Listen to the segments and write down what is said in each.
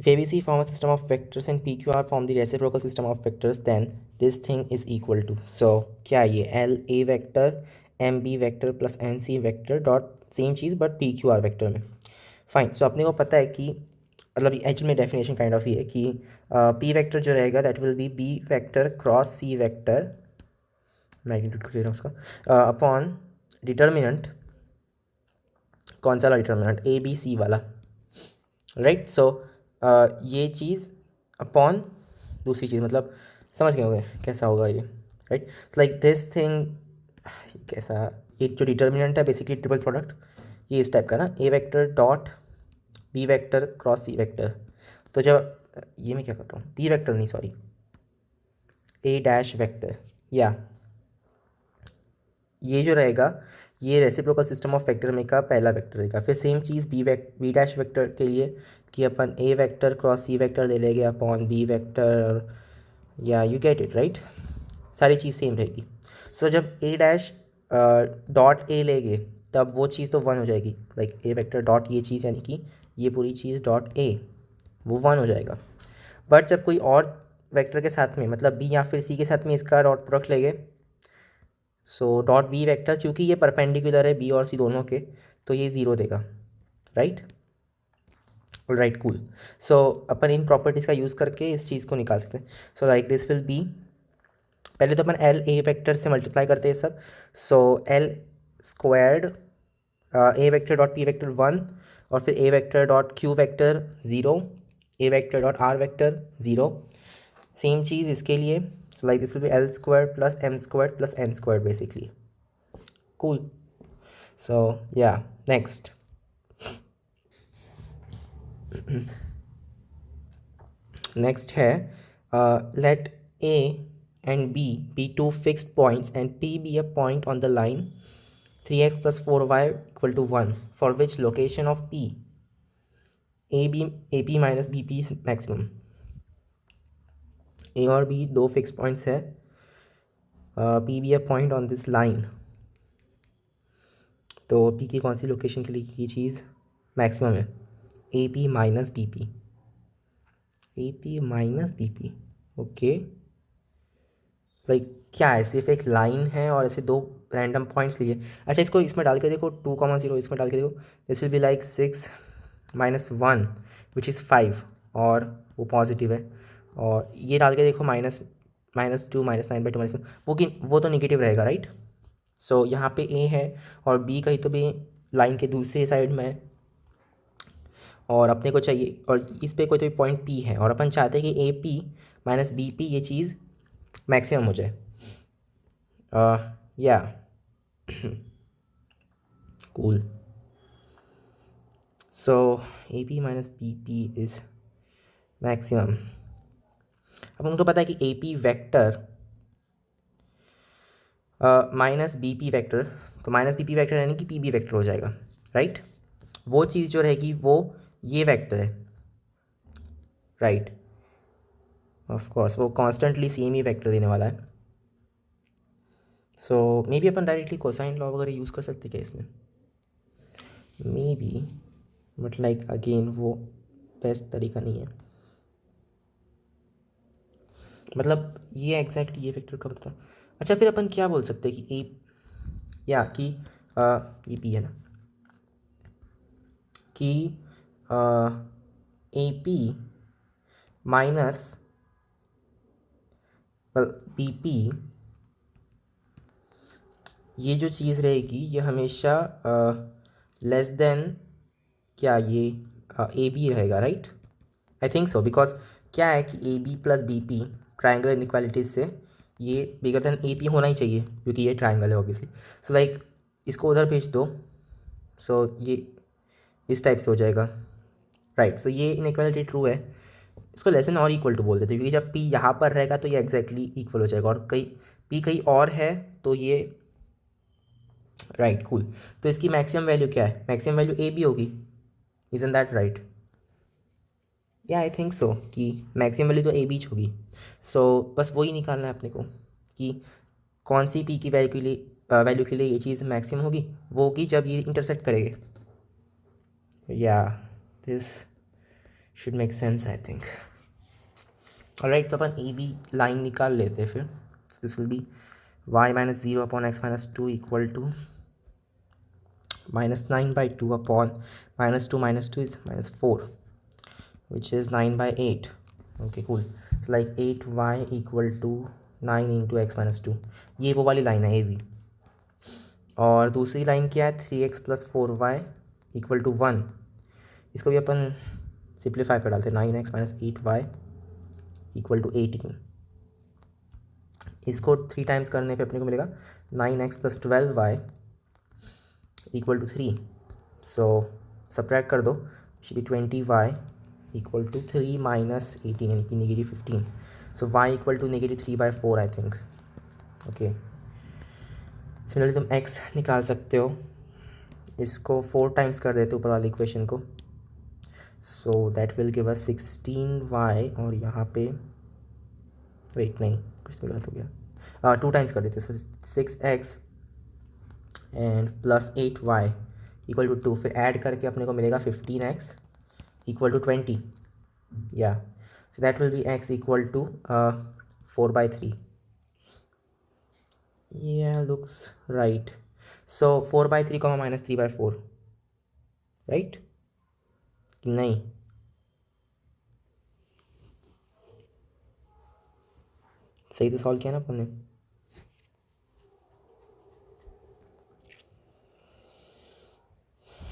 If ABC form a system of vectors and PQR form the reciprocal system of vectors, then this thing is equal to. So क्या ये L A vector M B vector plus N C vector dot same cheese but P Q R vector में. Fine. सो अपने को पता है कि मतलब actual में डेफिनेशन काइंड ऑफ ही है कि P वेक्टर जो रहेगा that will B B vector cross C vector, magnitude को दे रहा हूँ उसका, अपॉन डिटर्मिनेंट. कौन सा वाला डिटर्मिनेंट? A B C वाला, राइट. सो ये चीज़ अपॉन दूसरी चीज़, मतलब समझ गए होंगे कैसा होगा ये, राइट. लाइक दिस थिंग कैसा, एक जो डिटर्मिनेंट है बेसिकली ट्रिपल प्रोडक्ट, ये इस टाइप का ना, A vector dot B vector cross C vector. तो जब ये मैं क्या कर रहा हूँ, बी वेक्टर नहीं सॉरी, ए डैश वेक्टर, या ये जो रहेगा ये रेसिप्रोकल सिस्टम ऑफ वेक्टर में का पहला वेक्टर रहेगा. फिर सेम चीज़ बी डैश वेक्टर के लिए कि अपन ए वेक्टर क्रॉस सी वेक्टर ले लेंगे अपॉन बी वेक्टर, या यू गेट इट राइट. सारी चीज़ सेम रहेगी. सो जब ए डैश डॉट ए लेंगे तब वो चीज़ तो वन हो जाएगी, लाइक ए वेक्टर डॉट ये चीज़ यानी कि ये पूरी चीज़ डॉट ए, वो वन हो जाएगा. बट जब कोई और वेक्टर के साथ में मतलब बी या फिर सी के साथ में इसका डॉट प्रोडक्ट लेंगे, सो डॉट बी वेक्टर क्योंकि ये परपेंडिकुलर है बी और सी दोनों के, तो ये ज़ीरो देगा, राइट. Right, cool. सो अपन इन प्रॉपर्टीज़ का यूज़ करके इस चीज़ को निकाल सकते हैं. So like this will be, पहले तो अपन एल ए वेक्टर से मल्टीप्लाई करते हैं सब. So L squared A vector dot P vector 1, और फिर A vector dot Q vector 0, A vector dot R vector 0. Same चीज़ इसके लिए. So like this will be L square plus M square plus N square basically. Cool. So या next. Next है let A and B be two fixed points and P be a point on the line 3x plus 4y equal to 1 for which location of P AP minus BP is maximum. A और B दो fix points है, P भी a point on this line, तो P की कौन सी location के लिए ये चीज़ मैक्सिमम है? AP minus BP, AP minus BP. Okay, like क्या है, सिर्फ एक लाइन है और ऐसे दो रैंडम पॉइंट्स लिए. अच्छा, इसको इसमें डाल के देखो, 2,0 इसमें डाल के देखो, this will be like 6 minus 1 which is 5, और वो पॉजिटिव है. और ये डाल के देखो -2 -9/2 -1, वो तो निगेटिव रहेगा, राइट. सो यहाँ पे ए है और बी कहीं तो भी लाइन के दूसरे साइड में है, और अपने को चाहिए, और इस पे कोई तो पॉइंट पी है, और अपन चाहते हैं कि A P minus B P ये चीज़ मैक्सिमम हो जाए. या cool. So AP minus BP is maximum. अब हमको पता है कि AP vector minus BP vector, तो माइनस BP वेक्टर यानी कि PB वेक्टर हो जाएगा, राइट. वो चीज़ जो रहेगी वो ये वेक्टर है, राइट. ऑफ कोर्स वो कॉन्स्टेंटली सेम ही वेक्टर देने वाला है. सो मे बी अपन डायरेक्टली कोसाइन लॉ वगैरह यूज़ कर सकते क्या इसमें? Maybe, but like again वो बेस्ट तरीका नहीं है. मतलब ये एग्जैक्टली ये वेक्टर का पता. अच्छा, फिर अपन क्या बोल सकते हैं कि ए, या कि ये पी है ना, कि A P minus B P, ये जो चीज़ रहेगी ये हमेशा लेस देन क्या ये ए बी रहेगा, right. I think so, because क्या है कि A B plus B P triangle inequalities से ये बिगर देन ए पी होना ही चाहिए क्योंकि ये ट्राइंगल है ऑब्वियसली. सो लाइक इसको उधर भेज दो, सो ये इस टाइप से हो जाएगा, राइट. सो ये इनइक्वालिटी ट्रू है. इसको लेस देन और इक्वल टू बोल देते हैं क्योंकि जब पी यहाँ पर रहेगा तो ये एग्जैक्टली इक्वल हो जाएगा, और कहीं पी कहीं और है तो ये, राइट. कूल. तो इसकी मैक्सिमम वैल्यू क्या है? मैक्सिमम वैल्यू ए बी होगी. Isn't that right? या आई थिंक सो कि मैक्सिमम वैल्यू तो ए बीच होगी. सो बस वही निकालना है अपने को कि कौन सी पी की वैल्यू के लिए ये चीज़ मैक्सिमम होगी. वो होगी जब ये इंटरसेक्ट करेंगे. Yeah this should make sense I think. Alright, तो अपन ए बी लाइन निकाल लेते हैं फिर। This will be y minus 0 upon x minus 2 equal to -9/2 upon -2 is -4, which is 9/8. Okay, cool. So like 8y equal to 9 into x minus 2. ये वो वाली line है ए बी। और दूसरी लाइन क्या है, 3x plus 4y equal to 1। इसको भी अपन सिंप्लीफाई कर डालते हैं, 9x minus 8y equal to 18। इसको 3 टाइम्स करने पे अपने को मिलेगा 9x plus 12y equal to 3। So subtract कर दो, should be 20y equal to 3 minus 18 यानी कि -15। So y equal to -3/4 I think. Okay, similarly तुम x निकाल सकते हो, इसको 4 टाइम्स कर देते ऊपर वाली इक्वेशन को। सो that will give us 16y और यहाँ पे वेट नहीं, कुछ भी गलत हो गया, 2 टाइम्स कर देते, so 6x and plus 8y equal to 2। फिर ऐड करके अपने को मिलेगा 15x equal to 20। Yeah so that will be x equal to 4/3। Yeah looks right. So 4/3 minus 3/4, right नहीं? सही तो सॉल्व किया ना अपन ने।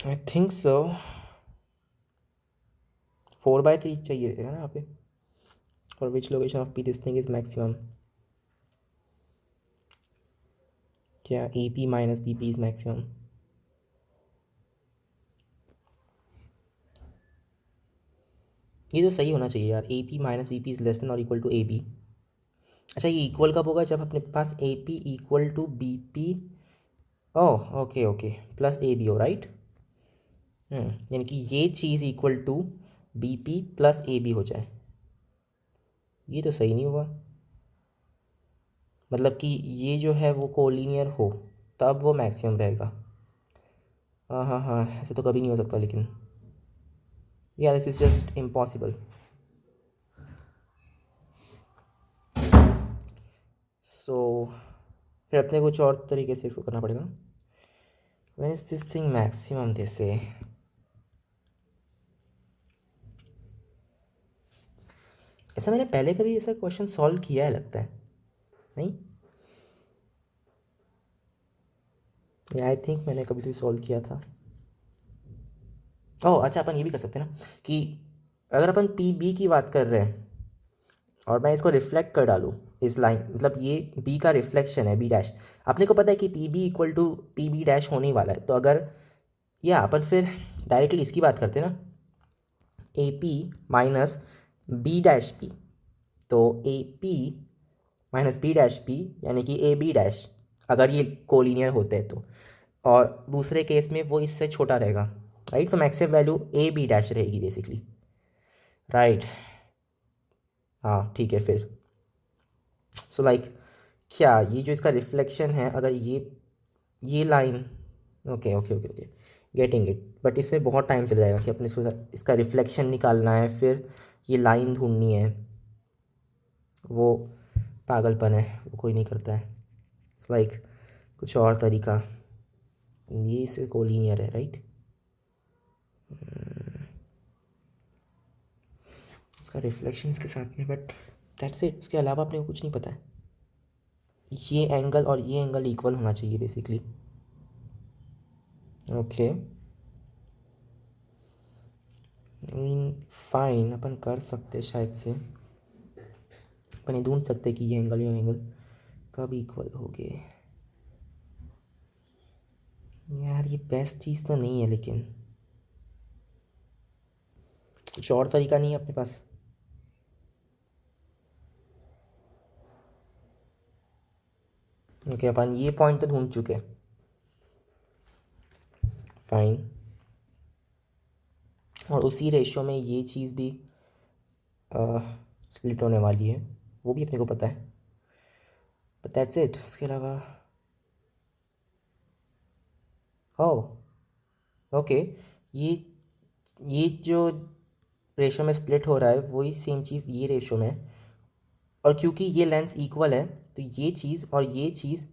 आई थिंक सो 4/3 चाहिए रहेगा ना यहाँ पे। और which location of P this thing is maximum, क्या A P minus B P is maximum. ये तो सही होना चाहिए यार, A P minus B P is less than और इक्वल टू ए बी। अच्छा, ये इक्वल कब होगा, जब अपने पास A P equal to B P, oh okay okay, plus A B हो, राइट। यानी कि ये चीज़ equal to B P plus A B हो जाए। ये तो सही नहीं हुआ, मतलब कि ये जो है वो कोलिनियर हो तब वो मैक्सिमम रहेगा। हाँ हाँ हाँ, ऐसे तो कभी नहीं हो सकता, लेकिन या दिस इज जस्ट इम्पॉसिबल। सो फिर अपने कुछ और तरीके से इसको करना पड़ेगा। When is this thing maximum, this से ऐसा मैंने पहले कभी ऐसा क्वेश्चन सॉल्व किया है लगता है, नहीं? या आई थिंक मैंने कभी तो सॉल्व किया था। ओह अच्छा, अपन ये भी कर सकते हैं ना कि अगर अपन पी बी की बात कर रहे हैं और मैं इसको रिफ्लेक्ट कर डालूँ इस लाइन, मतलब ये बी का रिफ्लेक्शन है बी डैश। अपने को पता है कि P B equal to P B dash होने ही वाला है, तो अगर या अपन फिर डायरेक्टली इसकी बात करते हैं ना, A P minus B dash P. तो A P minus B dash P यानी कि ए बी डैश, अगर ये कोलिनियर होते हैं तो। और दूसरे केस में वो इससे छोटा रहेगा, राइट। तो maximum value A B dash रहेगी बेसिकली, राइट। हाँ ठीक है फिर। सो लाइक क्या ये जो इसका रिफ्लेक्शन है, अगर ये line, okay okay okay okay, getting it. But इसमें बहुत टाइम चल जाएगा कि अपने इसका रिफ्लेक्शन निकालना है, फिर ये लाइन ढूंढनी है, वो पागलपन है, वो कोई नहीं करता है। इट्स लाइक कुछ और तरीका, ये इससे कोलिनियर है, राइट। इसका रिफ्लेक्शन इसके साथ में, बट दैट्स इट, उसके अलावा अपने को कुछ नहीं पता है। ये एंगल और ये एंगल इक्वल होना चाहिए बेसिकली, ओके। फाइन, अपन कर सकते शायद से, अपन ये ढूंढ सकते कि ये एंगल कब इक्वल हो गए। यार ये बेस्ट चीज़ तो नहीं है, लेकिन कुछ और तरीका नहीं है अपने पास। ओके, अपन ये पॉइंट तो ढूंढ चुके, फाइन। और उसी रेशियो में ये चीज़ भी स्प्लिट होने वाली है, वो भी अपने को पता है, बट दैट्स इट। इसके अलावा ओह ओके, ये ये जो रेशो में स्प्लिट हो रहा है वही सेम चीज़ ये रेशो में है, और क्योंकि ये लेंस इक्वल है तो ये चीज़ और ये चीज़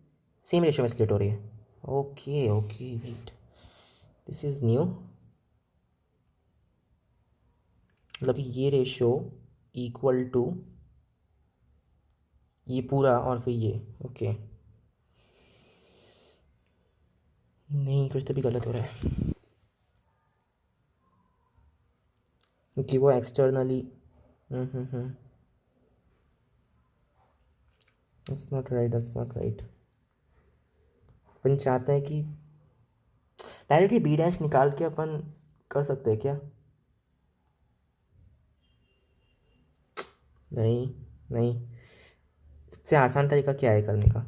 सेम रेशो में स्प्लिट हो रही है। Okay okay wait, this is new. मतलब ये रेशो इक्वल टू ये पूरा और फिर ये, ओके। नहीं, कुछ तो भी गलत हो रहा है क्योंकि वो externally, that's not right, that's not right. अपन चाहते हैं कि डायरेक्टली बी डैश निकाल के अपन कर सकते हैं क्या? नहीं नहीं, सबसे आसान तरीका क्या है करने का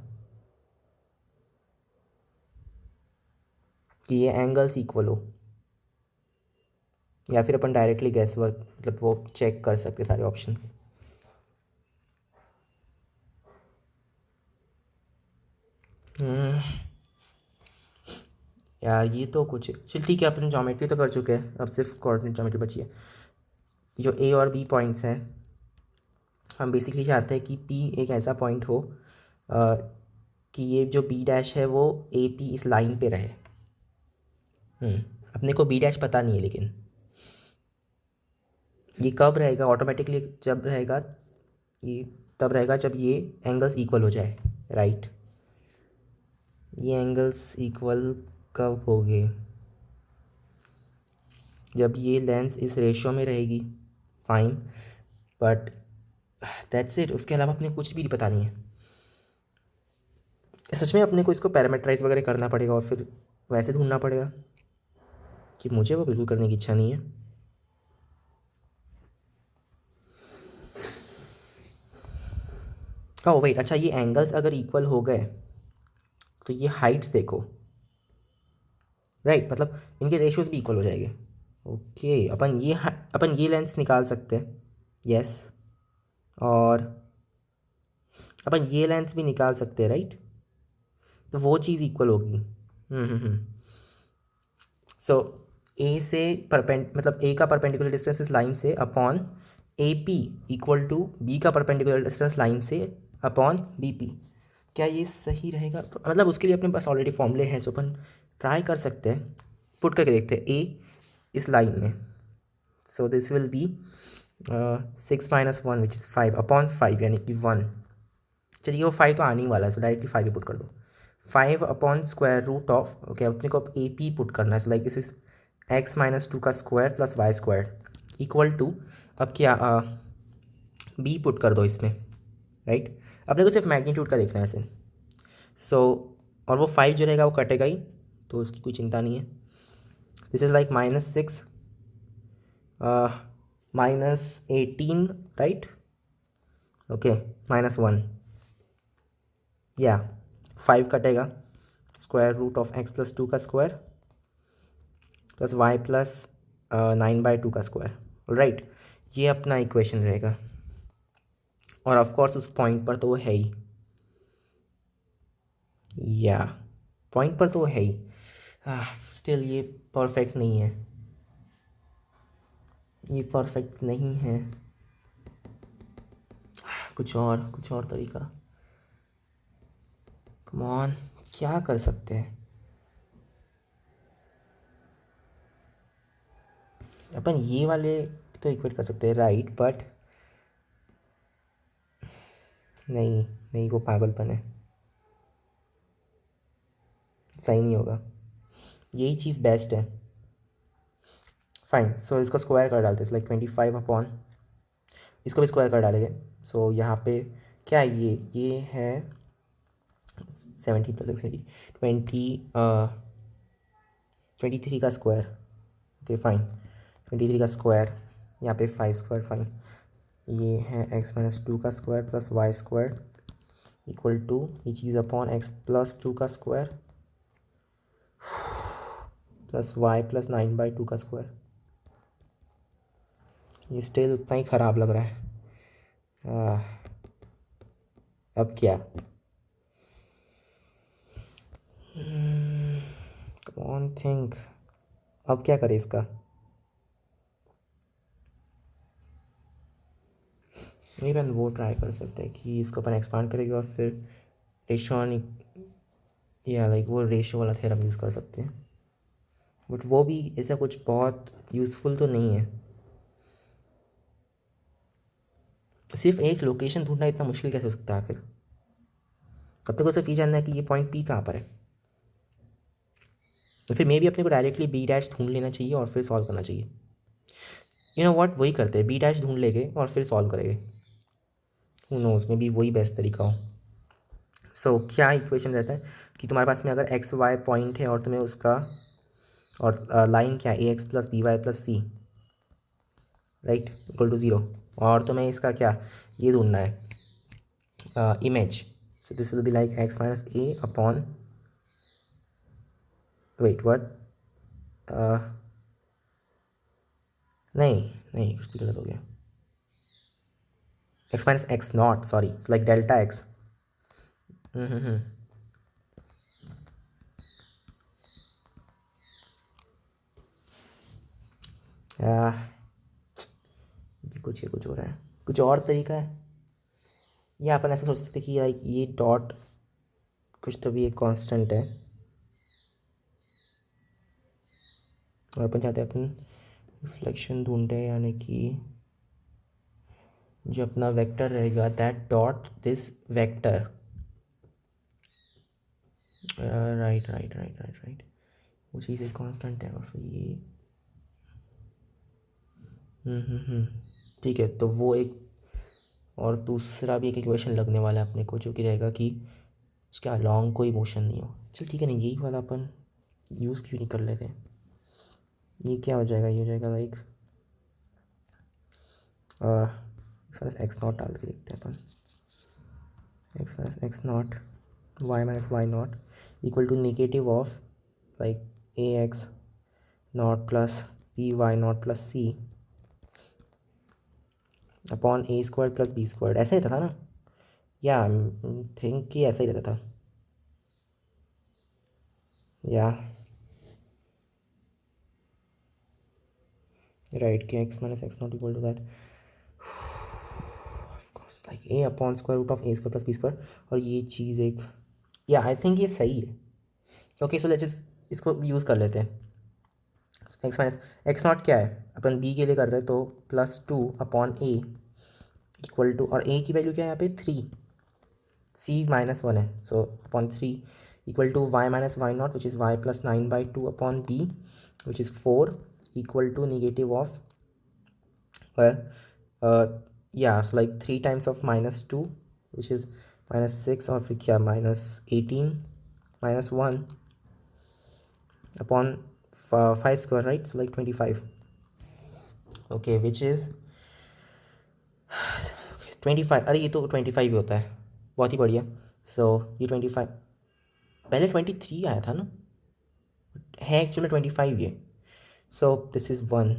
कि ये एंगल्स इक्वल हो, या फिर अपन डायरेक्टली गैस वर्क मतलब वो चेक कर सकते सारे ऑप्शंस। यार ये तो कुछ, चल ठीक है, अपन ज्योमेट्री तो कर चुके हैं, अब सिर्फ कोऑर्डिनेट ज्योमेट्री बची है। जो ए और बी पॉइंट्स हैं, हम बेसिकली चाहते हैं कि पी एक ऐसा पॉइंट हो कि ये जो बी डैश है वो ए पी इस लाइन पे रहे। अपने को बी डैश पता नहीं है, लेकिन ये कब रहेगा ऑटोमेटिकली, जब रहेगा ये, तब रहेगा जब ये एंगल्स इक्वल हो जाए, राइट। ये एंगल्स इक्वल कब होंगे? जब ये लेंस इस रेशो में रहेगी, फाइन, बट दैट्स इट, उसके अलावा अपने कुछ भी पता नहीं है। सच में अपने को इसको पैरामीटराइज वगैरह करना पड़ेगा और फिर वैसे ढूंढना पड़ेगा, कि मुझे वो बिल्कुल करने की इच्छा नहीं है। ओह वेट, अच्छा ये एंगल्स अगर इक्वल हो गए तो ये हाइट्स देखो, राइट, मतलब इनके रेशियोज भी इक्वल हो जाएंगे। ओके, अपन ये लेंस निकाल सकते हैं, यस, और अपन ये लेंस भी निकाल सकते हैं, राइट, तो वो चीज़ इक्वल होगी। सो ए से मतलब ए का परपेंडिकुलर डिस्टेंस इस लाइन से upon A P equal to B का परपेंडिकुलर डिस्टेंस लाइन से अपॉन बी पी। क्या ये सही रहेगा? मतलब उसके लिए अपने पास ऑलरेडी फॉर्मूले हैं, सो अपन ट्राई कर सकते हैं, पुट करके देखते हैं ए इस लाइन में। So this will B 6 - 1 which is 5 upon 5, यानी कि 1। चलिए वो 5 तो आने ही वाला है, सो डायरेक्टली 5 ही पुट कर दो। 5 upon square root of, okay, अपने को अब ए पी पुट करना है, so like this is x - 2 का square plus Y square equal to, अब क्या बी पुट कर दो इसमें, राइट। अपने को सिर्फ मैग्नीट्यूड का देखना है वैसे। सो और वो 5 जो रहेगा वो कटेगा ही, तो उसकी कोई चिंता नहीं है। This is like -6 -18, right, okay, -1, या 5 कटेगा, स्क्वायर रूट ऑफ x+2 का स्क्वायर प्लस वाई प्लस 9/2 का स्क्वायर, राइट। ये अपना इक्वेशन रहेगा, और ऑफ कोर्स उस पॉइंट पर तो वो है ही, या पॉइंट पर तो वो है ही। स्टिल ये परफेक्ट नहीं है, ये परफेक्ट नहीं है। कुछ और तरीका, कम ऑन, क्या कर सकते हैं अपन? ये वाले तो इक्वेट कर सकते हैं, राइट, बट नहीं नहीं, वो पागलपन है, सही नहीं होगा, यही चीज़ बेस्ट है। फाइन, सो इसका स्क्वायर कर डालते हैं, लाइक 25 अपॉन, इसको भी स्क्वायर कर डालेंगे। सो यहाँ पे क्या है, ये है 17 + 6 23 का स्क्वायर, ओके फाइन, 23 का स्क्वायर, यहाँ पे 5 स्क्वायर, फाइन। ये है x - 2 का square plus Y square equal to ये चीज़ अपॉन x+2 का स्क्वायर प्लस वाई प्लस 9/2 का स्क्वायर। ये स्टिल उतना ही ख़राब लग रहा है। अब क्या, कम ऑन थिंक, अब क्या करें इसका? नहीं अपन वो ट्राई कर सकते हैं कि इसको अपन एक्सपांड करेंगे और फिर रेशोनिक या लाइक वो रेशो वाला थ्योरम यूज़ कर सकते हैं, बट वो भी ऐसा कुछ बहुत यूज़फुल तो नहीं है। सिर्फ एक लोकेशन ढूंढना इतना मुश्किल कैसे हो सकता है आखिर? तब तक उसे फी जानना है कि ये पॉइंट पी कहाँ पर है, तो फिर मे भी अपने को डायरेक्टली बी डैश ढूंढ लेना चाहिए और फिर सॉल्व करना चाहिए। यू नो व्हाट, वही करते हैं, बी डैश ढूंढ लेंगे और फिर सॉल्व करेंगे। हु नोज़, में भी वही बेस्ट तरीका हो। सो क्या इक्वेशन रहता है कि तुम्हारे पास में अगर एक्स वाई पॉइंट है और तुम्हें उसका और लाइन क्या है, a x plus b y plus c right equal to zero, और तुम्हें इसका क्या ये ढूंढना है image. So this will be like x minus a upon wait what, नहीं नहीं कुछ भी गलत हो गया, x minus x naught, sorry like delta x. Hmm. भी कुछ ये कुछ हो रहा है, कुछ और तरीका है, या अपन ऐसा सोच सकते कि लाइक ये डॉट कुछ तो भी एक कांस्टेंट है और अपन चाहते हैं अपन रिफ्लेक्शन ढूंढे, यानी कि जो अपना वेक्टर रहेगा that dot this vector, right right right right right, वो चीज़ एक कांस्टेंट है और फिर ये ठीक है, तो वो एक और दूसरा भी एक इक्वेशन लगने वाला है अपने को, जो कि रहेगा कि उसके अलॉन्ग कोई मोशन नहीं हो। चल ठीक है ना, यही वाला अपन यूज़ क्यों नहीं कर लेते। ये क्या हो जाएगा, ये हो जाएगा like x minus x naught डाल के देखते हैं अपन, x minus x naught y minus Y naught equal to negative of like a x naught plus b y naught plus c upon a square plus B square, ऐसा ही रहता था ना, या थिंक कि ऐसा ही रहता था, या राइट कि X minus x naught equal to that of course like A upon square root of A square plus B square, और ये चीज़ एक, या आई थिंक ये सही है। ओके सो लेट्स इसको यूज़ कर लेते हैं। एक्स माइनस एक्स नॉट क्या है, अपन बी के लिए कर रहे हैं, तो plus two upon A equal to, और ए की वैल्यू क्या है यहाँ पे थ्री, सी माइनस वन है, so upon three equal to Y minus Y naught which is Y plus nine by two upon B which is four equal to negative of yeah, so like 3 times of minus 2 which is minus 6, और फिर क्या minus 18 minus 1 upon 5 square, right, so like 25, okay which is 25, अरे ये तो 25 ही होता है, बहुत ही बढ़िया। सो ये 25, पहले 23 आया था ना, है एक्चुअली 25 ये, so this is one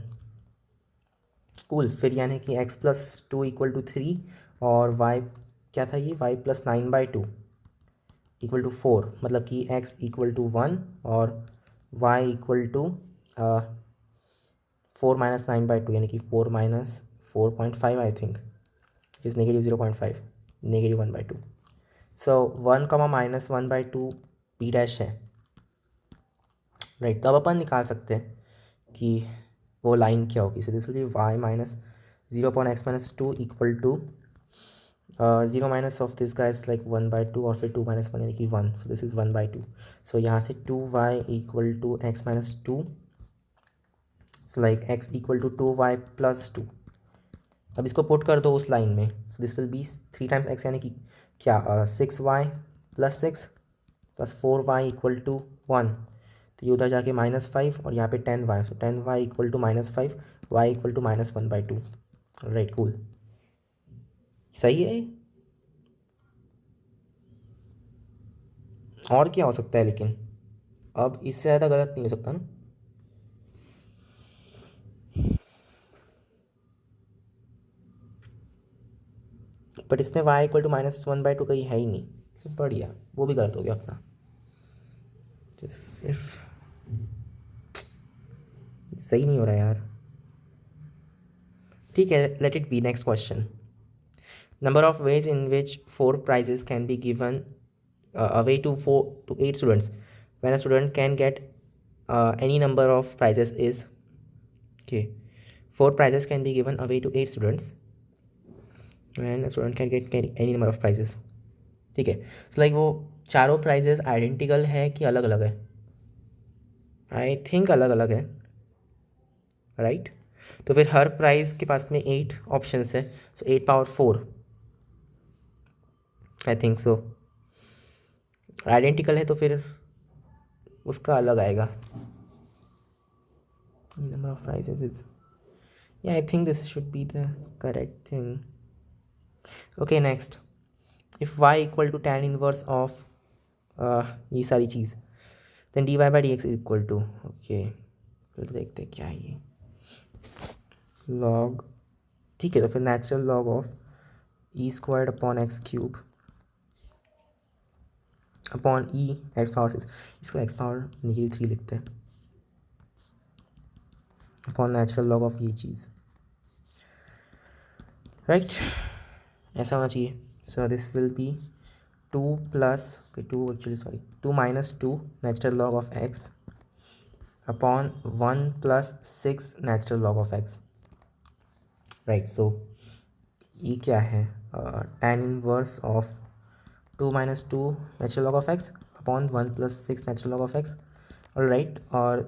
cool. फिर यानी कि x plus two equal to three, और y क्या था ये, y plus nine by two equal to four, मतलब कि x इक्वल टू वन और y equal to four minus nine by two, यानी कि four minus 4.5 I think, is negative 0.5, negative 1/2। So one comma minus 1/2 B dash है, right. तो अब अपन निकाल सकते हैं कि वो लाइन क्या होगी। So this will be Y minus 0.x-2 equal to 0 minus of this guys like 1/2 और फिर 2 माइनस वन यानी कि 1, सो दिस इज़ 1/2। सो यहाँ से 2y equal to x-2, so like x equal to 2y plus 2। अब इसको पुट कर दो उस लाइन में, so this will be 3 times x यानी कि क्या 6y plus 6 plus 4y equal to 1, तो ये उधर जाके -5 और यहाँ पे 10y, so 10y equal to -5, y equal to -1/2, right cool, सही है। और क्या हो सकता है, लेकिन अब इससे ज़्यादा गलत नहीं हो सकता ना। बट इसमें y इक्वल टू -1/2 कहीं है ही नहीं, सो बढ़िया, वो भी गलत हो गया अपना, सिर्फ सही नहीं हो रहा यार। ठीक है, let it be next question. Number of ways in which 4 prizes can be given away to 4 to 8 students. When a student can get any number of prizes is okay. 4 prizes can be given away to 8 students when a student can get any number of prizes. ठीक है. So like वो चारों prizes identical है कि अलग अलग है? I think अलग अलग है, राइट? तो फिर हर प्राइज के पास में 8 ऑप्शंस है, सो 8 पावर 4 आई थिंक सो. आइडेंटिकल है तो फिर उसका अलग आएगा. नंबर ऑफ प्राइजेस इज, या I think this should be the correct thing. Okay next, if y equal to tan inverse of ये सारी चीज़, then dy by d x is equal to, okay फिर देखते हैं क्या है ये लॉग. ठीक है, तो फिर natural log of E squared upon x cube upon E x power 6, इसको एक्स पावर -3 लिखते हैं, अपॉन नेचुरल लॉग ऑफ ये चीज़, राइट? ऐसा होना चाहिए. So this will be 2 plus 2 actually sorry 2 minus 2 natural log of x upon 1 plus 6 natural log of x, right? So ये क्या है? tan inverse of 2 minus 2 natural log of x upon 1 plus 6 natural log of x, all right. और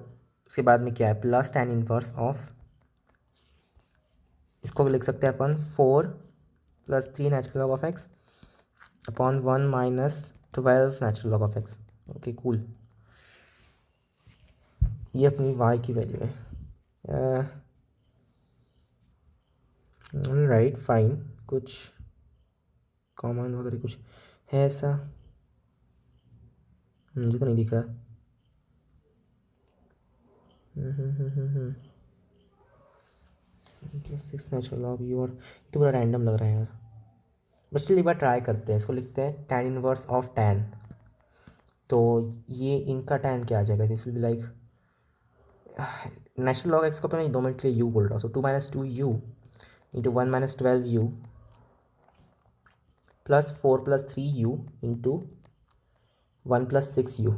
उसके बाद में क्या है? Plus tan inverse of, इसको लिख सकते हैं अपन 4 plus 3 natural log of x upon 1 minus 12 natural log of x. Okay cool. ये अपनी y की वैल्यू है. Right fine. कुछ कॉमन वगैरह कुछ है ऐसा? मुझे तो नहीं दिख रहा. सिक्स नेचुरल लॉग यू, और तो पूरा रैंडम लग रहा है यार, बस स्टिल एक बार ट्राई करते हैं. इसको लिखते हैं tan इनवर्स ऑफ tan. तो ये इनका tan क्या आ जाएगा? This will be like natural log x को मैं 2 मिनट के लिए यू बोल रहा हूँ. So 2 minus 2 u into 1 minus 12 u plus 4 plus 3 u into 1 plus 6 u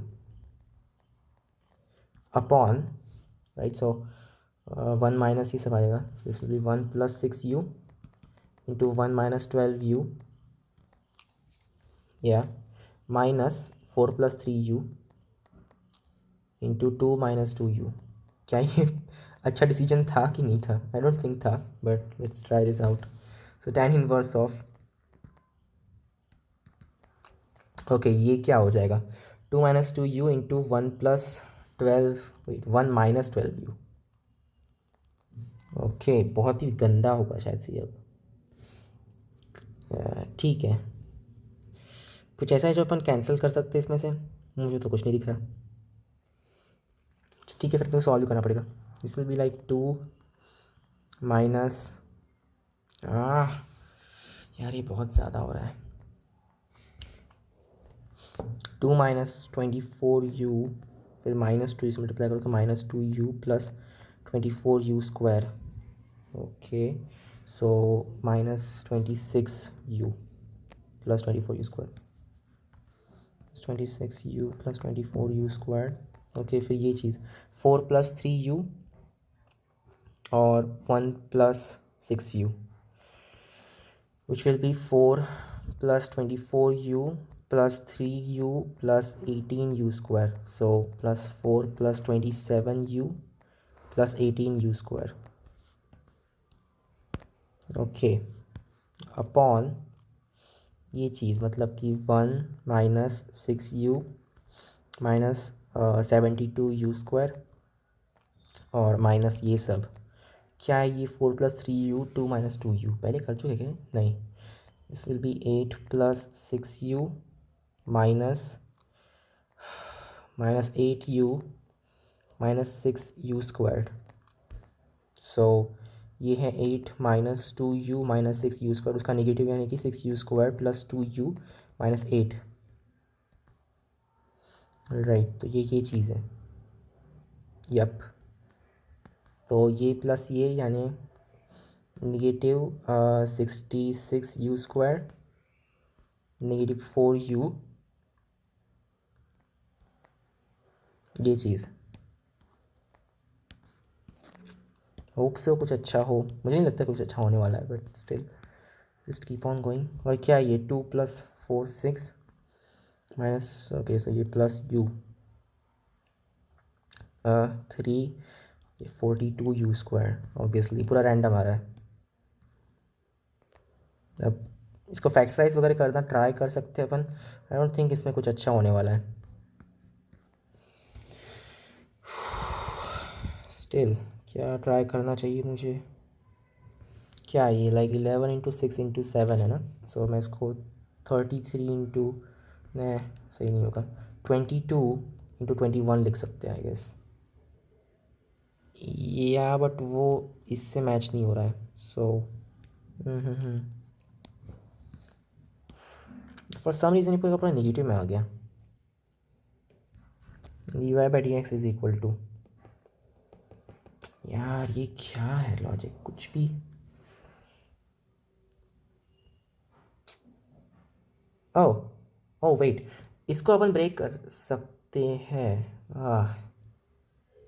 upon, right? So 1 minus ये सब आएगा. So this will be 1 plus 6 u into 1 minus 12 u, या minus 4 plus 3 u into 2 minus 2 u. क्या ये अच्छा decision था कि नहीं था? आई डोंट थिंक था, but let's try this out. So tan inverse of, okay ये क्या हो जाएगा? 2 minus 2 u into 1 plus 12, wait 1 minus 12 u. Okay बहुत ही गंदा होगा शायद से अब. ठीक है, कुछ ऐसा है जो अपन कैंसिल कर सकते हैं इसमें से? मुझे तो कुछ नहीं दिख रहा. ठीक है, फिर तो सॉल्व करना पड़ेगा. This will be like 2 minus, यार ये बहुत ज़्यादा हो रहा है. 2 माइनस 24 यू, फिर माइनस 2 इसे मल्टीप्लाई करो तो minus 2 you plus 24 you square. Okay so minus 26 you plus 24 you square, 26 you plus 24 you square. Okay फिर ये चीज़ 4 प्लस 3 यू और 1 plus 6 you, which will be 4 plus 24u plus 3u plus 18u square. So plus 4 plus 27u plus 18u square. Okay, upon ये चीज़ मतलब कि 1 minus 6u minus 72u square और minus ये सब क्या है? ये 4 प्लस 3u 2 माइनस 2u पहले कर चुके क्या? नहीं. This will be 8 plus 6u minus 8u minus 6u squared. So ये है 8 minus 2u minus 6u square, उसका नेगेटिव यानी कि 6u square plus 2u minus 8, right? तो ये चीज़ है. यप. तो ये प्लस ये यानी -66u², -4u, ये चीज़। होप से कुछ अच्छा हो, मुझे नहीं लगता कुछ अच्छा होने वाला है, but still just keep on going. और क्या ये 2 + 4 6 माइनस, ओके सो ये प्लस u 3 42u², ऑब्वियसली पूरा रैंडम आ रहा है। अब इसको फैक्टराइज वगैरह करना ट्राई कर सकते हैं अपन। आई डोंट थिंक इसमें कुछ अच्छा होने वाला है। स्टिल क्या ट्राई करना चाहिए मुझे? क्या ये लाइक 11 × 6 × 7 है ना? सो मैं इसको 33 इंटू, नहीं सही नहीं होगा, 22 × 21 लिख सकते हैं आई गेस। या बट वो इससे मैच नहीं हो रहा है, सो फॉर सम रीज़न ये पूरा अपना नेगेटिव में आ गया। dy/dx इज इक्वल टू, यार ये क्या है लॉजिक, कुछ भी। ओह ओह वेट, इसको अपन ब्रेक कर सकते हैं।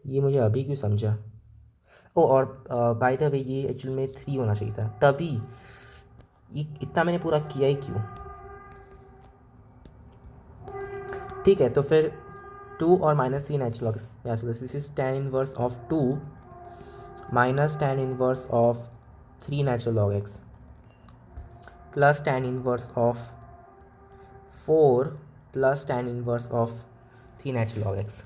ये मुझे अभी क्यों समझा। ओ और बाय द वे ये एक्चुअल में 3 होना चाहिए था, तभी ये इतना मैंने पूरा किया ही क्यों। ठीक है, तो फिर 2 और -3 नेचुरल लॉग्स, या सो this is tan inverse of 2 minus tan inverse of 3 natural log x plus tan inverse of 4 plus tan inverse of 3 natural log x,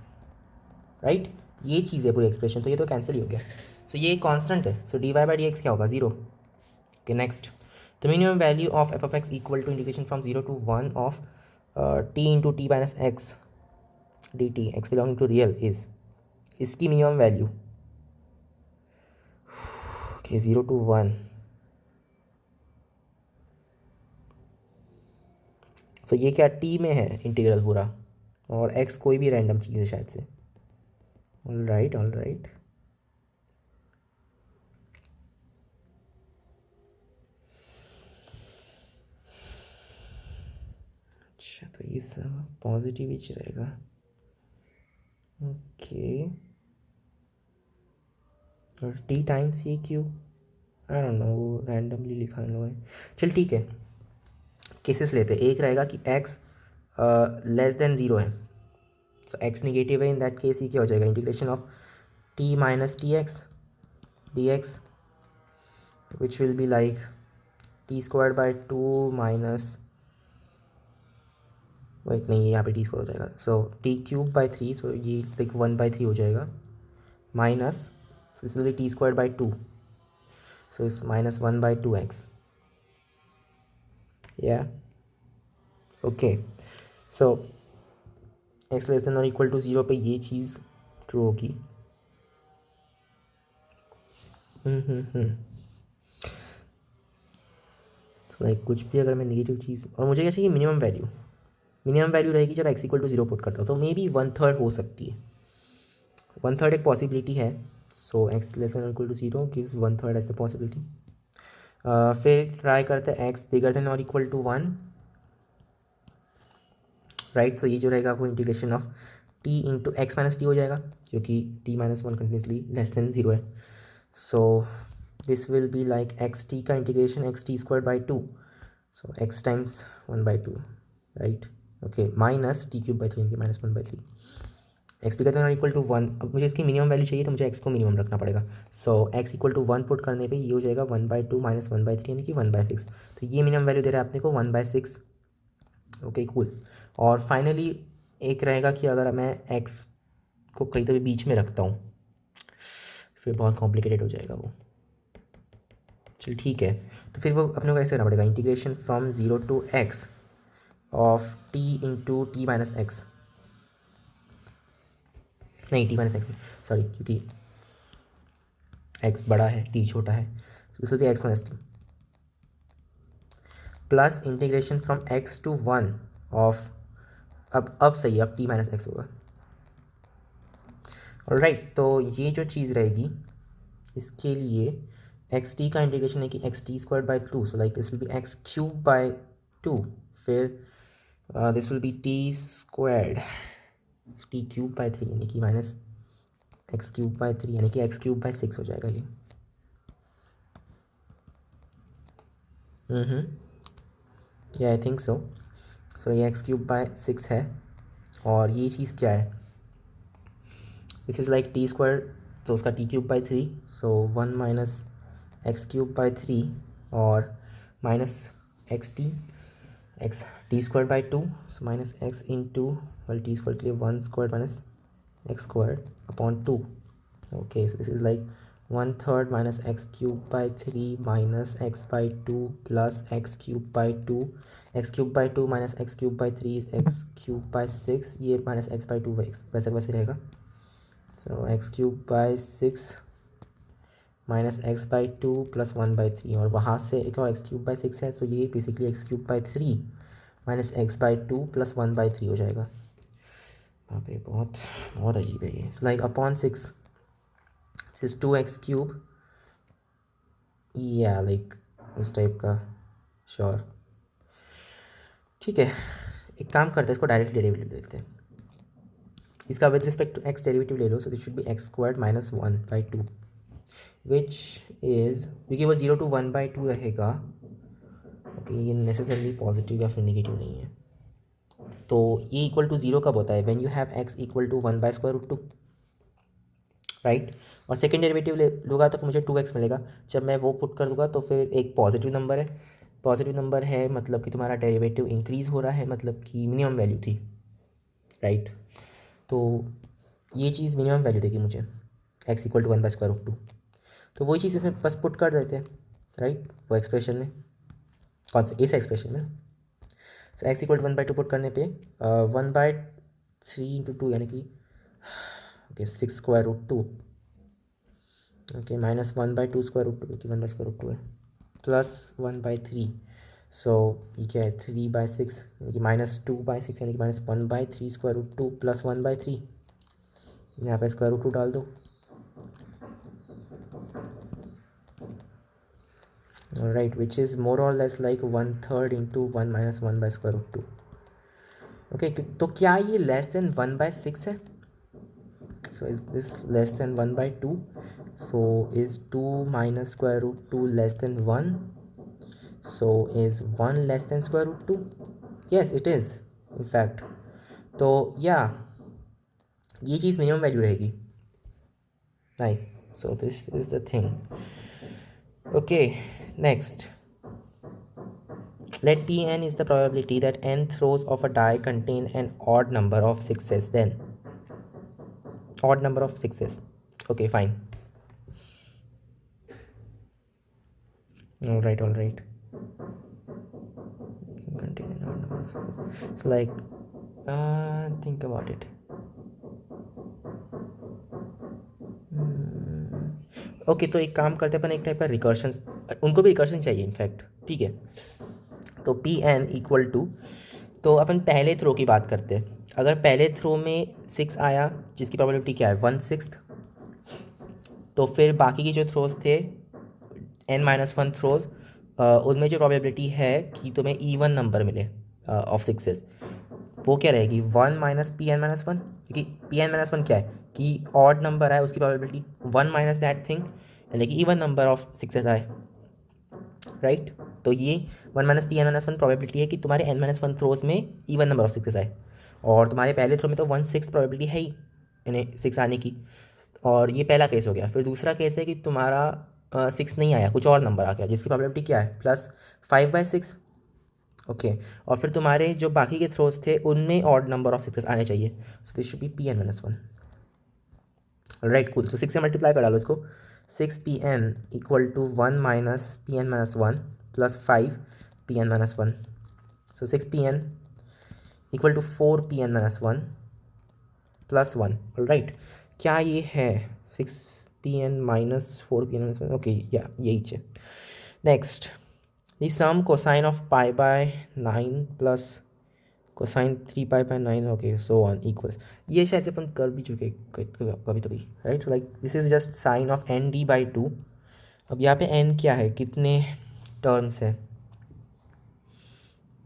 right. ये चीज़ है पूरी एक्सप्रेशन, तो ये तो कैंसिल ही हो गया। सो ये कांस्टेंट है, सो dy/dx क्या होगा, 0। Okay next, the minimum value of f(x) equal to integration from 0 to 1 of t into t minus x d t x belonging to real is, इसकी minimum value okay 0 to 1। So ये क्या t में है integral पूरा, और x कोई भी random चीज़ है शायद से। ऑल राइट ऑल राइट, अच्छा तो ये सब पॉजिटिव ही रहेगा। ओके और t टाइम्स ये क्यों, आई डोंट नो, वो रैंडमली लिखा इन लोगों ने। चल ठीक है, केसेस लेते हैं। एक रहेगा कि x लेस देन 0 है, सो x निगेटिव है, इन दैट केस ये क्या हो जाएगा, integration of t minus t x d x which will be like t² / 2 minus, wait नहीं यहाँ पे t² हो जाएगा, सो t³ / 3, सो ये लाइक 1/3 हो जाएगा, minus this will B t² / 2, so it's -1/2x, yeah, okay, so x less than और equal to 0 पे ये चीज़ ट्रू होगी। तो लाइक कुछ भी अगर मैं नेगेटिव चीज़, और मुझे क्या चाहिए, मिनिमम वैल्यू रहेगी जब x इक्वल टू 0 पुट करता हूँ, तो मे बी 1/3 हो सकती है, 1/3 एक पॉसिबिलिटी है। सो x लेस देन और equal to 0 gives 1/3 as the possibility. फिर ट्राई करते हैं x बिगर देन और इक्वल टू 1, राइट। सो ये जो रहेगा वो integration of t into x minus t हो जाएगा, क्योंकि t - 1 कंटिन्यूसली लेस देन 0 है। सो this will be like x T का इंटीग्रेशन x t² / 2, सो x times 1/2, right. Okay minus t³ / 3 -1/3, x बिगर than और इक्वल टू 1। अब मुझे इसकी मिनिमम वैल्यू चाहिए, तो मुझे x को मिनिमम रखना पड़ेगा। सो x इक्वल टू 1 पुट करने पे ये हो जाएगा 1/2 - 1/3 यानी कि 1/6। तो ये मिनिमम वैल्यू दे रहा है अपने को 1/6। Okay cool. और फाइनली एक रहेगा कि अगर मैं x को कहीं तो भी बीच में रखता हूँ, फिर बहुत कॉम्प्लिकेटेड हो जाएगा वो। चल ठीक है, तो फिर वो अपने को कैसे करना पड़ेगा, integration from 0 to x of t into t minus x, नहीं t माइनस एक्स सॉरी, क्योंकि x बड़ा है t छोटा है, तो इस x minus T plus integration from x to 1 of, अब सही है, अब t माइनस एक्स होगा। ऑलराइट, तो ये जो चीज़ रहेगी इसके लिए एक्स टी का इंटीग्रेशन है कि x t square by two, so like this will be x cube by two, फिर this will be t squared t cube by three यानी कि minus x cube by three यानी कि x cube by six हो जाएगा ये। या I think सो। सो ये एक्स क्यूब बाई सिक्स है और ये चीज़ क्या है, this is like t square, तो उसका t cube by three, so one minus x cube by three और minus x t square by two, so minus x in two, well t square के लिए one square minus x square upon two. Okay, so this is like one third minus x cube by three minus x by two plus x cube by two, x cube by to minus x cube by three x cube by six, ये minus x by two वैसे वैसे रहेगा। So x cube by six minus x by two plus one by three, और वहाँ से एक और x cube by six है, सो ये basically x cube by three minus x by two plus one by three हो जाएगा। वहाँ पे बहुत बहुत अजीब है ये। So like upon six is two x cube, या लाइक उस टाइप का, श्योर ठीक है। एक काम करते हैं, इसको डायरेक्ट डेरिवेटिव लेते हैं, इसका with respect to x derivative ले लो, so this should be x squared minus one by two which is, क्योंकि वो zero to one by two रहेगा। ओके, ये नेसेसरली पॉजिटिव या फिर निगेटिव नहीं है, तो ये इक्वल टू ज़ीरो कब होता है, when you have x equal to one by square root two, right. और सेकेंड डेरिवेटिव ले लूँगा तो फिर मुझे टू एक्स मिलेगा, जब मैं वो पुट कर दूँगा तो फिर एक पॉजिटिव नंबर है, पॉजिटिव नंबर है मतलब कि तुम्हारा डेरिवेटिव इंक्रीज़ हो रहा है, मतलब कि मिनिमम वैल्यू थी, राइट। तो ये चीज़ मिनिमम वैल्यू देगी मुझे, x equal to one by square root two, तो वही चीज़ इसमें बस पुट कर देते हैं, राइट, वो एक्सप्रेशन में, कौन से इस एक्सप्रेशन में। So x equal to one by two put करने पे one by three into two यानी कि okay six square root two, okay minus one by two square root two, क्योंकि one by square root two है, plus one by three, so ये क्या है three by six यानी कि minus two by six यानी कि minus one by three square root two plus one by three, यहाँ पे स्क्वायर रूट टू डाल दो, राइट, विच इज़ मोर और less like one third into one minus one by square root two. Okay, तो क्या ये less than one by six है, so is this less than one by two, so is two minus square root two less than one, so is one less than square root two, yes it is in fact. तो या ये चीज़ minimum value रहेगी, nice, so this is the thing. Okay, next, let Pn is the probability that n throws of a die contain an odd number of sixes, then odd number of sixes. Okay, fine. All right. Contain an odd number of sixes. It's like think about it. Okay, तो एक काम करते हैं अपन, एक type का recursion, उनको भी recursion चाहिए इनफैक्ट, ठीक है। तो पी एन इक्वल टू, तो अपन पहले थ्रो की बात करते हैं, अगर पहले थ्रो में सिक्स आया जिसकी प्रोबेबिलिटी क्या है वन सिक्स, तो फिर बाकी के जो थ्रोज थे एन माइनस वन थ्रोज, उनमें जो प्रोबेबिलिटी है कि तुम्हें ईवन नंबर मिले ऑफ सिक्सेस, वो क्या रहेगी one minus p n minus one, क्योंकि पी एन माइनस वन क्या है कि ऑड नंबर आए उसकी probability one minus that thing यानी कि ईवन नंबर ऑफ सिक्सेस आए, राइट। तो ये one minus p n minus one probability है कि तुम्हारे एन माइनस वन थ्रोज में ईवन नंबर ऑफ सिक्सेस आए, और तुम्हारे पहले थ्रो में तो वन सिक्स प्रोबेबिलिटी है ही यानी सिक्स आने की, और ये पहला केस हो गया। फिर दूसरा केस है कि तुम्हारा सिक्स नहीं आया, कुछ और नंबर आ गया जिसकी प्रोबेबिलिटी क्या है plus five by six, okay. और फिर तुम्हारे जो बाकी के थ्रोज थे उनमें ऑड नंबर ऑफ सिक्सेस आने चाहिए, so this should be p n minus one, right cool. तो सिक्स से मल्टीप्लाई कर डालो इसको, six p n equal to one minus p n minus one plus five p n minus one, so six p n equal to four p n minus one plus one, right. क्या ये है six p n minus four p n minus one, okay या यही है। Next, the some cosine of pi by nine plus cosine three pi by nine, okay so on equals, ये शायद से अपन कर भी चुके कभी कभी, right. So like this is just sine of n d by two अब यहाँ पे एन क्या है, कितने टर्म्स है?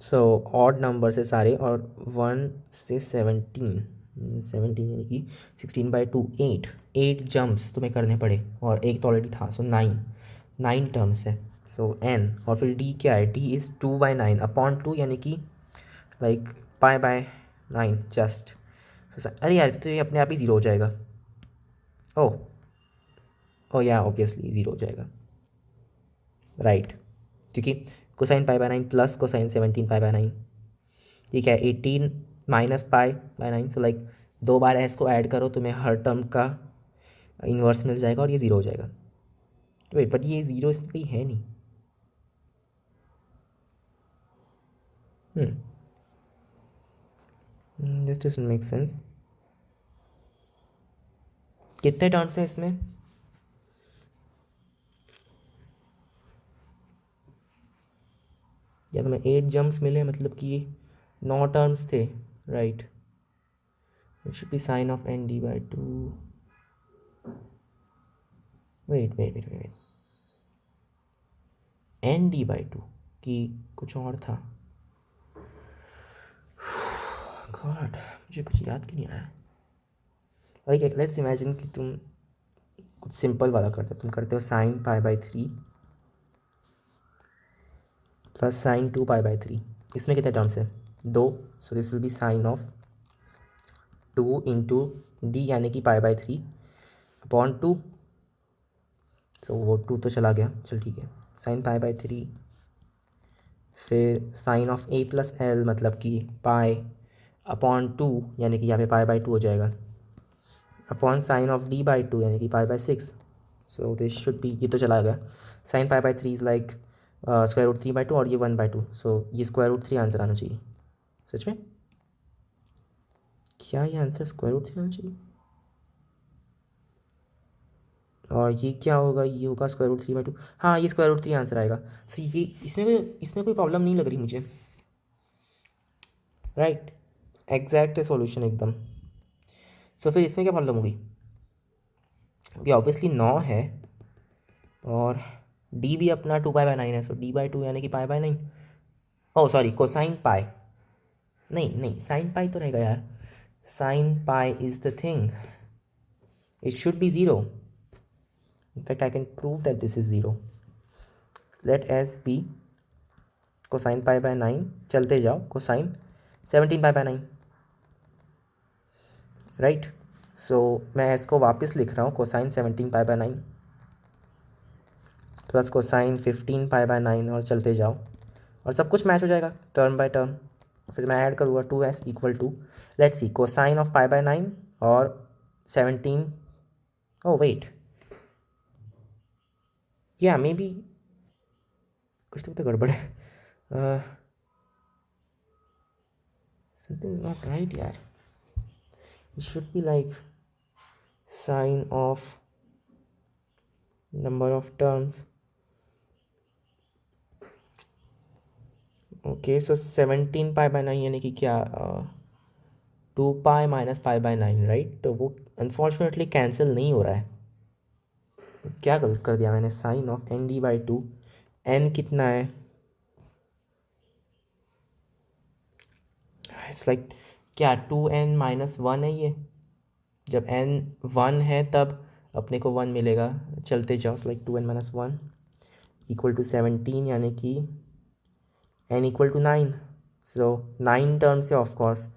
सो ऑड नंबर से सारे, और 1 से 17 यानी कि 16/2 8 जंप्स तुम्हें करने पड़े, और एक तो ऑलरेडी था, सो 9 टर्म्स है। सो एन, और फिर डी क्या है? डी इज़ 2/9 अपॉन 2, यानी कि लाइक π/9 जस्ट। अरे यार, तो ये अपने आप ही ज़ीरो हो जाएगा। ओ ओ या ऑब्वियसली ज़ीरो हो जाएगा, राइट, क्योंकि कोसाइन π/9 प्लस कोसाइन 17 π/9, ठीक है, 18 माइनस π/9। सो लाइक 2 बार एस को ऐड करो, तुम्हें हर टर्म का इन्वर्स मिल जाएगा और ये ज़ीरो हो जाएगा। वेट, बट ये ज़ीरो इसमें कहीं है नहीं। This doesn't make sense. कितने टर्म्स हैं इसमें? या तुम्हें 8 जम्प्स मिले, मतलब कि 9 टर्म्स थे, right. It should be sine of n d by two. Wait, n d by two कि कुछ और था? गॉड, मुझे कुछ याद क्यों नहीं आ रहा है। लाइक लेट्स इमेजिन कि तुम कुछ सिंपल वाला करते हो, तुम करते हो साइन π/3 प्लस साइन 2π/3। इसमें कितने टर्म्स है? 2। So this will be sine of 2 into d, यानी कि π/3 अपॉन 2। सो वो 2 तो चला गया, चल ठीक है, साइन π/3, फिर sine of a plus l, मतलब कि पाई अपॉन 2, यानी कि यहाँ पे π/2 हो जाएगा, अपॉन साइन ऑफ d/2, यानी कि π/6। सो दिस शुड बी, ये तो चला गया, साइन π/3 इज़ लाइक √3/2, और ये 1/2। सो ये √3 आंसर आना चाहिए। सच में क्या ये आंसर √3 आना चाहिए? और ये क्या होगा? ये होगा √3/2। हाँ, ये √3 आंसर आएगा। सो ये इसमें कोई प्रॉब्लम नहीं लग रही मुझे, राइट, एग्जैक्ट है सॉल्यूशन एकदम। सो फिर इसमें क्या प्रॉब्लम होगी? क्योंकि ऑब्वियसली 9 है, और डी भी अपना 2π/9 है, सो d/2 यानी कि π/9। ओह सॉरी, कोसाइन पाई, नहीं साइन पाई तो रहेगा यार, sign pi is the thing, it should be zero. In fact, I can prove that this is 0. Let s be cosine π/9, चलते जाओ, कोसाइन 17 π/9, राइट। सो मैं s को वापस लिख रहा हूँ, कोसाइन 17 π/9 प्लस कोसाइन 15 π/9, और चलते जाओ, और सब कुछ मैच हो जाएगा टर्म बाय टर्म। फिर मैं ऐड करूँगा 2s equal to, let's see, cosine of π/9 और 17। ओह वेट, या मे बी कुछ तो गड़बड़ है, something is not right यार। It should be like sine of number of terms. Okay, so 17 π/9 यानी कि क्या, 2π माइनस π/9, राइट। तो वो अनफॉर्चुनेटली कैंसिल नहीं हो रहा है। क्या गलत कर दिया मैंने? Sign of N d/2, N कितना है? इट्स लाइक क्या 2n-1 है ये? जब n 1 है तब अपने को 1 मिलेगा, चलते जाओ, लाइक 2n-1 इक्वल टू 17, यानी कि n equal to 9। So 9 terms है ऑफकोर्स,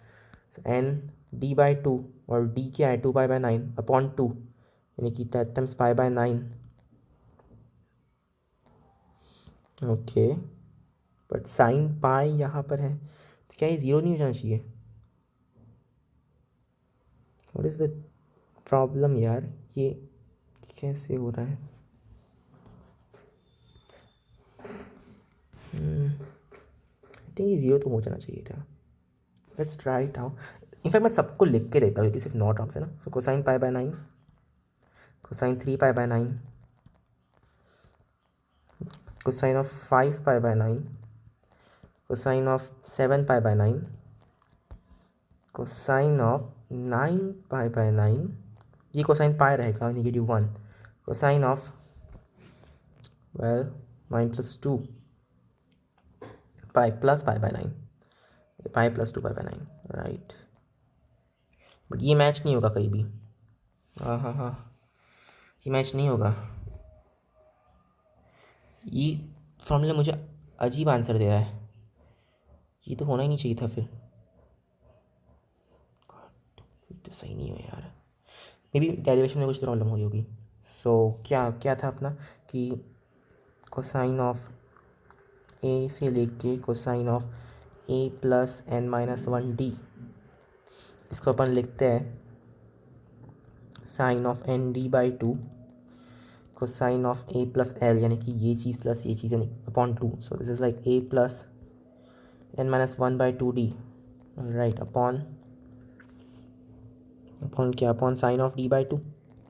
n d/2, और d क्या है? 2π/9 अपॉन 2, यानी कि that times π/9। Okay, but sine pi यहाँ पर है, तो क्या ये ज़ीरो नहीं हो जाना चाहिए? व्हाट इज़ द प्रॉब्लम यार, ये कैसे हो रहा है? आई थिंक ये ज़ीरो तो हो जाना चाहिए था। Let's try it out. In fact मैं सबको लिख के देता हूँ क्योंकि सिर्फ 9 टर्म्स है ना। So cosine π/9, cosine 3π/9, cosine of 5π/9, cosine of 7π/9, cosine of 9π/9, ये कोसाइन पाई रहेगा -1, cosine of well 9 + 2 pi plus pi by 9, pi + 2 pi by 9, right. But ये मैच नहीं होगा कहीं भी। हाँ हाँ हाँ, ये मैच नहीं होगा। ये फॉर्मूला मुझे अजीब आंसर दे रहा है, ये तो होना ही नहीं चाहिए था फिर। ये तो सही नहीं हो यार, मे बी डेरिवेशन में कुछ प्रॉब्लम हुई होगी। सो क्या क्या था अपना कि कोसाइन ऑफ ए से लेके कोसाइन ऑफ a+n-1d, इसको अपन लिखते हैं sine of n d/2 cosine of a+l, यानी कि ये चीज़ प्लस ये चीज़ यानी upon 2। So this is like a+n-1/2d, right, upon upon क्या, upon sine of d/2।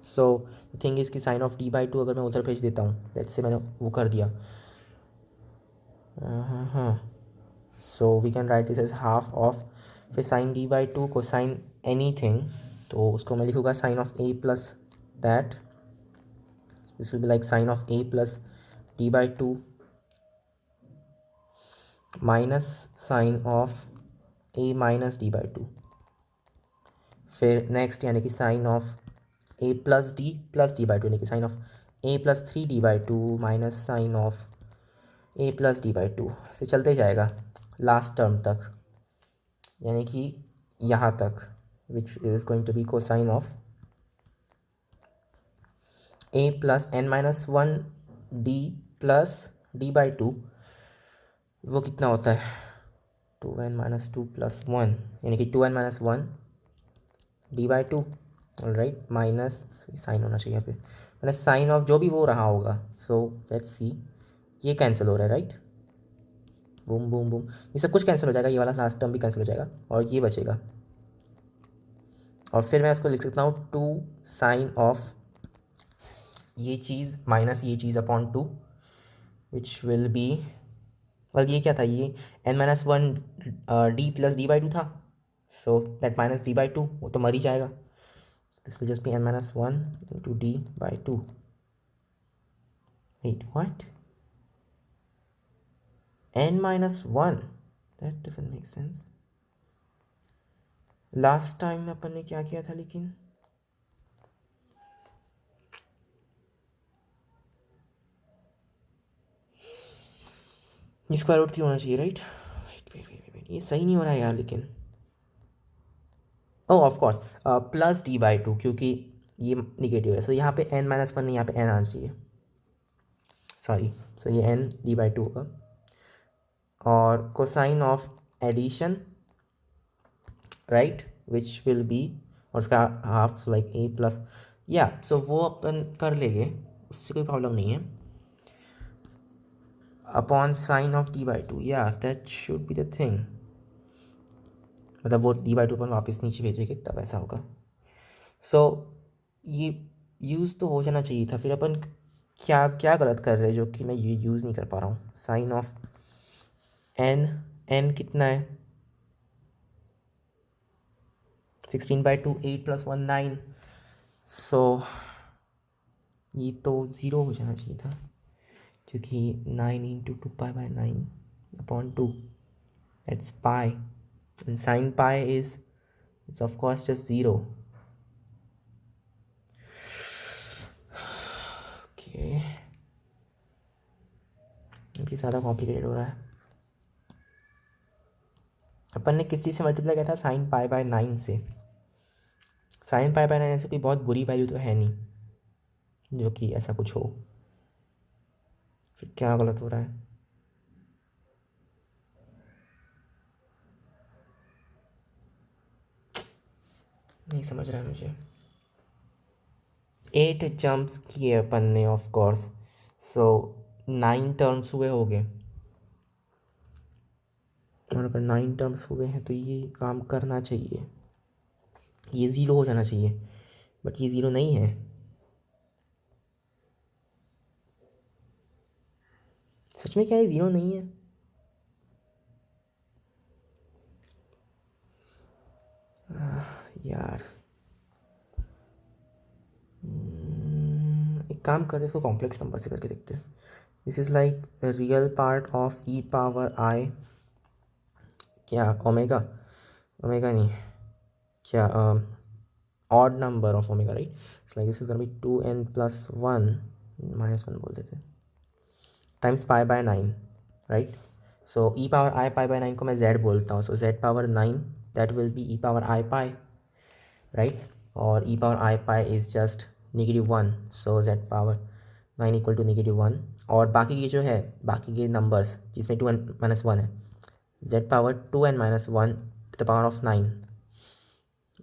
So the thing is कि साइन ऑफ d/2 अगर मैं उधर भेज देता हूँ, लेट्स से मैंने वो कर दिया, हाँ हाँ, so we can write this as half of, फिर साइन d/2 को साइन एनी थिंग, तो उसको मैं लिखूँगा sine of a plus that, this will be like sine of a+d/2 minus sine of a-d/2। फिर नेक्स्ट यानी कि साइन ऑफ a+d+d/2, यानी कि sine of a+3d/2 minus sine of a+d/2 से चलते जाएगा लास्ट टर्म तक, यानी कि यहाँ तक, which is going to be cosine of a+n-1d+d/2। वो कितना होता है, 2n-2 + 1, यानी कि 2n-1 d/2, right, minus sign होना चाहिए यहाँ पे, मैंने साइन ऑफ जो भी वो रहा होगा। सो लेट्स सी, ये कैंसिल हो रहा है, राइट, बूम बूम बूम, ये सब कुछ कैंसिल हो जाएगा, ये वाला लास्ट टर्म भी कैंसिल हो जाएगा और ये बचेगा। और फिर मैं इसको लिख सकता हूँ 2 साइन ऑफ ये चीज़ माइनस ये चीज़ upon 2, which will be, well ये क्या था, ये n-1 d+d/2 था, सो दैट -d/2 वो तो मर ही जाएगा, this will just be n-1 × d/2। Wait what, n-1, that doesn't make sense. Last time अपन ने क्या किया था, लेकिन ये स्क्वायर रूट 3 होना चाहिए, राइट, वेट, ये सही नहीं हो रहा है यार, लेकिन ओ ऑफ कोर्स +d/2, क्योंकि ये निगेटिव है, सो यहाँ पे n-1 नहीं, यहाँ पे n आना चाहिए, सॉरी, सो ये n d/2 होगा। और cosine of addition, right, which will be, और उसका हाफ लाइक a+, या सो वो अपन कर लेंगे, उससे कोई प्रॉब्लम नहीं है, अपॉन साइन ऑफ d/2, या that should be the thing, मतलब वो d/2 अपन वापस नीचे भेजेंगे तब ऐसा होगा। सो ये यूज़ तो हो जाना चाहिए था, फिर अपन क्या क्या गलत कर रहे हैं जो कि मैं ये यूज़ नहीं कर पा रहा हूँ। साइन ऑफ n कितना है, 16/2, 8 + 1 9, सो ये तो ज़ीरो हो जाना चाहिए था, क्योंकि 9 × 2π/9 upon 2, that's pi, and sine pi is it's of course just 0। Okay, ये ज़्यादा कॉम्प्लिकेटेड हो रहा है। अपन ने किस चीज़ से मल्टीप्लाई किया था, साइन π/9 से, साइन π/9 ऐसे कोई बहुत बुरी वैल्यू तो है नहीं जो कि ऐसा कुछ हो, फिर क्या गलत हो रहा है। नहीं समझ रहा है मुझे। 8 जंप्स किए अपन ने ऑफ कोर्स, सो 9 टर्म्स हुए हो गए, और अगर 9 टर्म्स हुए हैं तो ये काम करना चाहिए, ये ज़ीरो हो जाना चाहिए, बट ये ज़ीरो नहीं है। सच में क्या ये ज़ीरो नहीं है? यार एक काम करते इसको कॉम्प्लेक्स नंबर से करके देखते हैं. This is like real part of e power i, क्या ओमेगा, ओमेगा नहीं, क्या odd number of omega, right. It's like this is gonna be 2n + 1 -1 बोल देते हैं times π/9, right. So e power i π/9 को मैं z बोलता हूँ. So z power 9 that will be e power i pi, right. और e power i pi is just -1. So z power 9 = -1. और बाकी ये जो है, बाकी के नंबर्स जिसमें 2n - 1 है, z power 2n - 1 to the power of 9,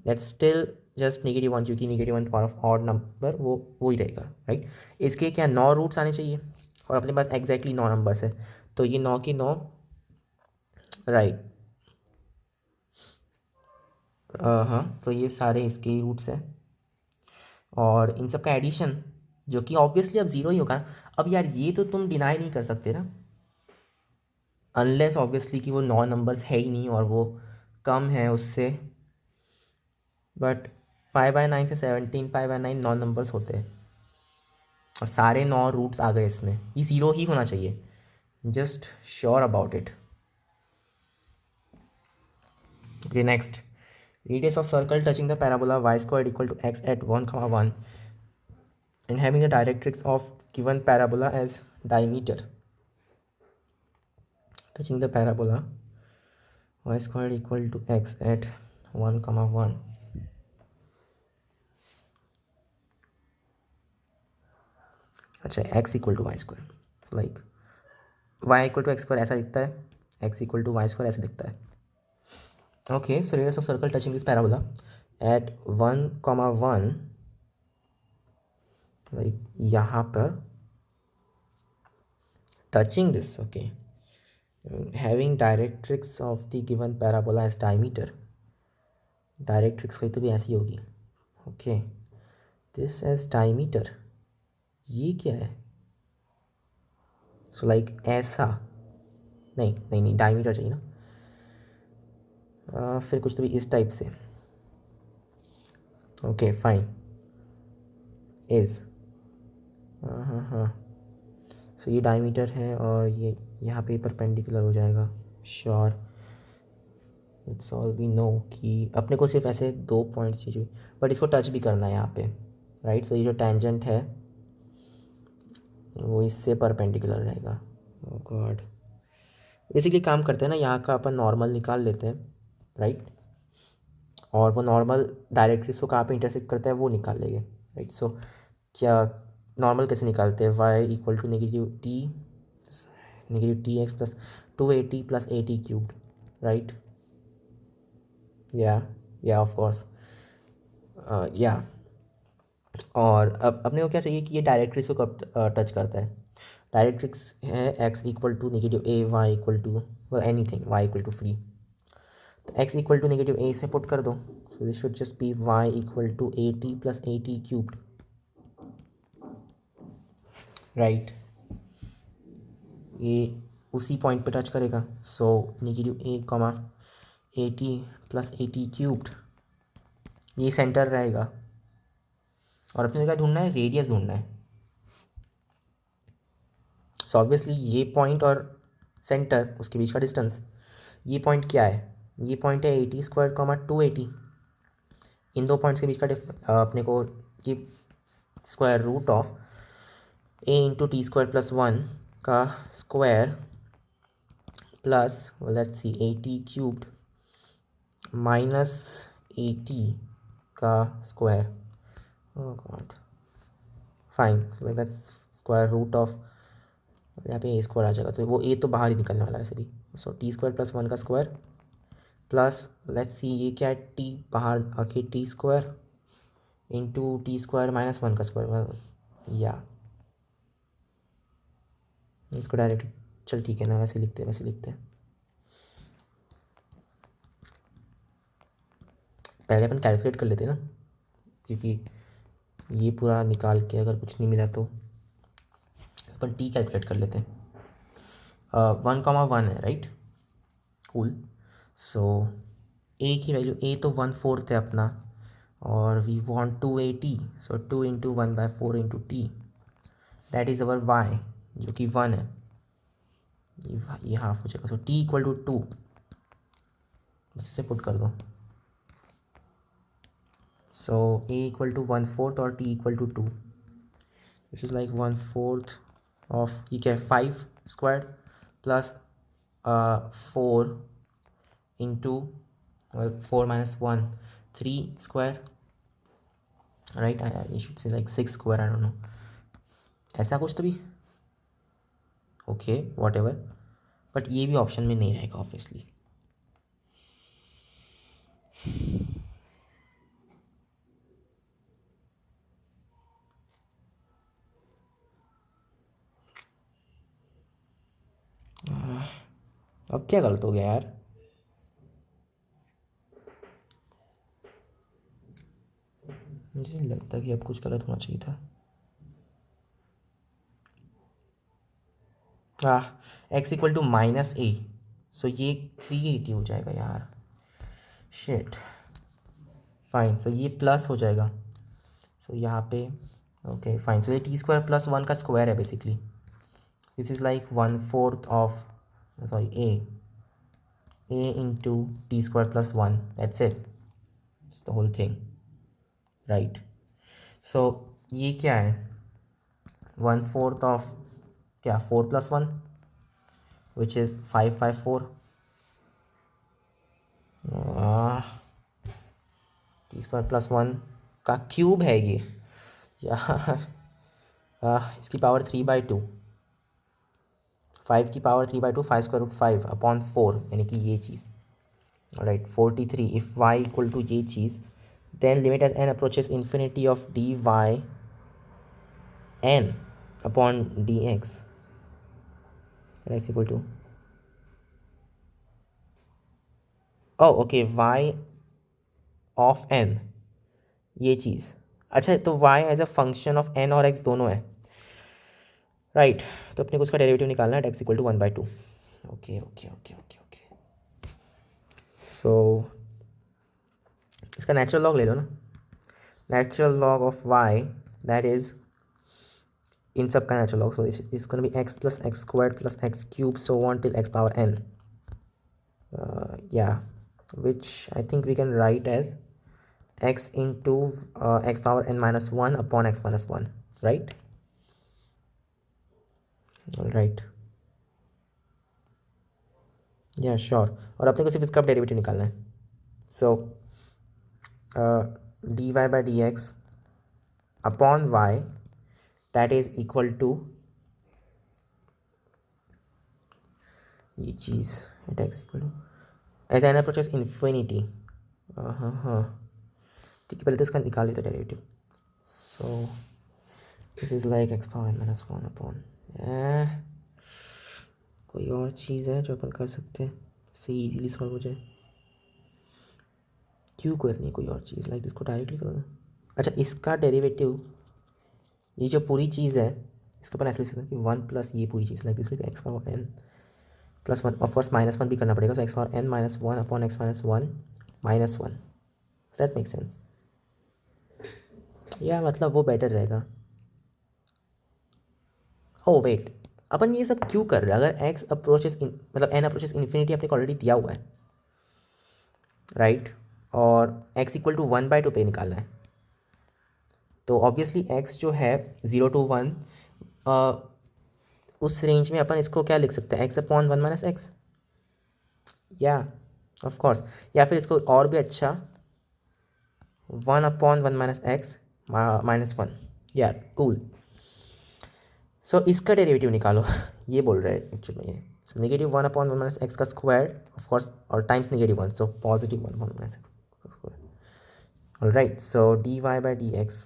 that's still just -1, क्योंकि -1 पावर ऑफ ऑड नंबर वो ही रहेगा, राइट. इसके क्या 9 रूट्स आने चाहिए और अपने पास एग्जैक्टली 9 नंबर्स है, तो ये 9 की 9, राइट. हाँ, तो ये सारे इसके रूट्स हैं और इन सब का एडिशन जो कि ऑब्वियसली अब ज़ीरो ही होगा ना. अब यार ये तो तुम डिनाई नहीं कर सकते ना, अनलेस ऑब्वियसली कि वो 9 नंबर्स है ही नहीं और वो कम है उससे. बट π/9 से 17 π/9 9 नंबर्स होते हैं और सारे 9 रूट्स आ गए इसमें, ये ज़ीरो ही होना चाहिए. Just sure about it. Okay, next. Radius of circle touching the parabola y² = x at 1, 1 and having the directrix of given parabola as diameter. Touching the parabola y² = x at 1, 1. अच्छा, x = y². Like y = x² ऐसा दिखता है, x = y² ऐसा दिखता है. Okay, so radius of circle touching this parabola at 1, 1, like यहाँ पर touching this, okay, having directrix of the given parabola as diameter. Directrix कहीं तो भी ऐसी होगी. ओके, दिस एज डायमीटर, ये क्या है. सो लाइक ऐसा नहीं नहीं नहीं, डायमीटर चाहिए ना. फिर कुछ तो भी इस टाइप से. ओके फाइन, इज हाँ हाँ. सो ये डायमीटर है और ये यहाँ पे परपेंडिकुलर हो जाएगा. Sure, it's all we know कि अपने को सिर्फ ऐसे 2 पॉइंट्स चाहिए, बट इसको टच भी करना है यहाँ पे, राइट. सो ये जो टेंजेंट है वो इससे परपेंडिकुलर रहेगा. ओह गॉड, बेसिकली काम करते हैं ना, यहाँ का अपन नॉर्मल निकाल लेते हैं, राइट. और वो नॉर्मल डायरेक्टली इसको कहाँ पे इंटरसेक्ट करता है वो निकाल लेंगे, राइट. सो क्या नॉर्मल कैसे निकालते हैं, y = -tx + 2at + at³, right. या ऑफ कोर्स, या. और अब अपने को क्या चाहिए कि ये डायरेक्ट्रिक्स को कब टच करता है. डायरेक्ट्रिक्स है x = -a, y = anything, y = free. तो x = -a से पुट कर दो. सो this should just be y = at + at³, right. ये उसी पॉइंट पे टच करेगा. सो -a, at + at³, ये सेंटर रहेगा. और अपने को क्या ढूंढना है, रेडियस ढूंढना है. सो ऑब्वियसली ये पॉइंट और सेंटर, उसके बीच का डिस्टेंस, ये पॉइंट क्या है, ये पॉइंट है at², 2at. इन दो पॉइंट्स के बीच का अपने को ये square root of a × t² + 1 का square plus let's see at³ -at का square. Oh god, fine. So that's square root of, यहाँ पे a² आ जाएगा तो वो a तो बाहर ही निकलने वाला है वैसे भी. सो t² + 1 का स्क्वायर प्लस लेट्स सी ये क्या है, t बाहर आके t² × t² - 1 का स्क्वायर. या इसको डायरेक्ट, चल ठीक है ना, वैसे लिखते हैं. पहले अपन कैलकुलेट कर लेते हैं ना, क्योंकि ये पूरा निकाल के अगर कुछ नहीं मिला तो अपन t कैलकुलेट कर लेते हैं. 1, 1 है, राइट. कूल. सो a की वैल्यू, a तो 1/4 है अपना और we want 2at. So 2 × 1/4 × t. That is our y जो कि 1 है, ये हाफ हो जाएगा। सो टी इक्वल टू 2, बस इसे पुट कर दो। सो ए इक्वल टू 1/4 और t equal to 2, this is like 1/4 of, ये क्या है, 5 square plus 4 into 4 minus 1 3 square, right, I should say like 6 square, I don't know, ऐसा कुछ तो भी, ओके वॉट एवर, बट ये भी ऑप्शन में नहीं रहेगा ऑब्वियसली। अब क्या गलत हो गया यार, मुझे नहीं लगता कि अब कुछ गलत होना चाहिए था। एक्स इक्वल टू माइनस ए, सो ये 380 हो जाएगा यार, शिट, फाइन, सो ये प्लस हो जाएगा, सो यहाँ पे ओके फाइन, सो ये टी स्क्वायर प्लस 1 का स्क्वायर है basically, this is like 1/4 of, sorry a into t square plus 1, that's it, it's the whole thing, right. So ये क्या है, 1/4 ऑफ क्या, 4 + 1 which is 5/4, t square plus 1 का cube है ये यार, इसकी पावर 3/2, 5 की पावर 3/2, 5√5/4, यानी कि ये चीज़, राइट, 43, इफ़ वाई इक्वल टू ये चीज़, then limit as n approaches infinity of d y n upon d x, x equal to, okay, y of n, ये चीज़, अच्छा, तो y as a function of n और एक्स दोनों है, right, तो अपने को उसका डेरिवेटिव निकालना है, x equal to 1/2, okay okay okay okay okay, so इसका नेचुरल लॉग ले लो ना, natural log of y, that is in सब का natural log, so is gonna be x plus x squared plus x cube so on till x power n, या which I think we can write as x into x power n minus 1 upon x minus 1, right? All right, yeah sure, और अपने को सिर्फ इसका derivative निकालना है, so dy by dx upon y, that is equal to ये चीज़ at x equal to as n approaches infinity, हाँ ठीक है, पहले तो इसका निकाल लेते derivative, so this is like x power n minus 1 upon, कोई और चीज़ है जो अपन कर सकते हैं, इससे इजीली सॉल्व हो जाए, क्यों करनी है कोई और चीज़, लाइक इसको डायरेक्टली करो ना, अच्छा इसका डेरिवेटिव, ये जो पूरी चीज़ है इसके ऊपर ऐसे लिख सकते हैं कि 1 प्लस ये पूरी चीज़, like this like x power n plus 1, of course -1 भी करना पड़ेगा, तो x power n minus 1 upon x minus 1 -1, that make sense, या मतलब वो बेटर रहेगा। ओ वेट, अपन ये सब क्यों कर रहे हैं, अगर x अप्रोचेस मतलब n अप्रोचेस इन्फिनिटी अपने को ऑलरेडी दिया हुआ है, राइट, और x इक्वल टू 1/2 पे निकालना है, तो ऑब्वियसली x जो है 0 to 1, उस रेंज में अपन इसको क्या लिख सकते हैं, x अपॉन 1 माइनस एक्स, या ऑफ कोर्स, या फिर इसको और भी अच्छा 1 अपॉन 1 माइनस एक्स -1, यार कूल, सो इसका डेरिवेटिव निकालो ये बोल रहे हैं एक्चुअली में ये, सो -1 अपॉन 1 माइनस एक्स का स्क्वायर ऑफ कोर्स, और times -1, so +1 upon minus x square, alright, so dy by dx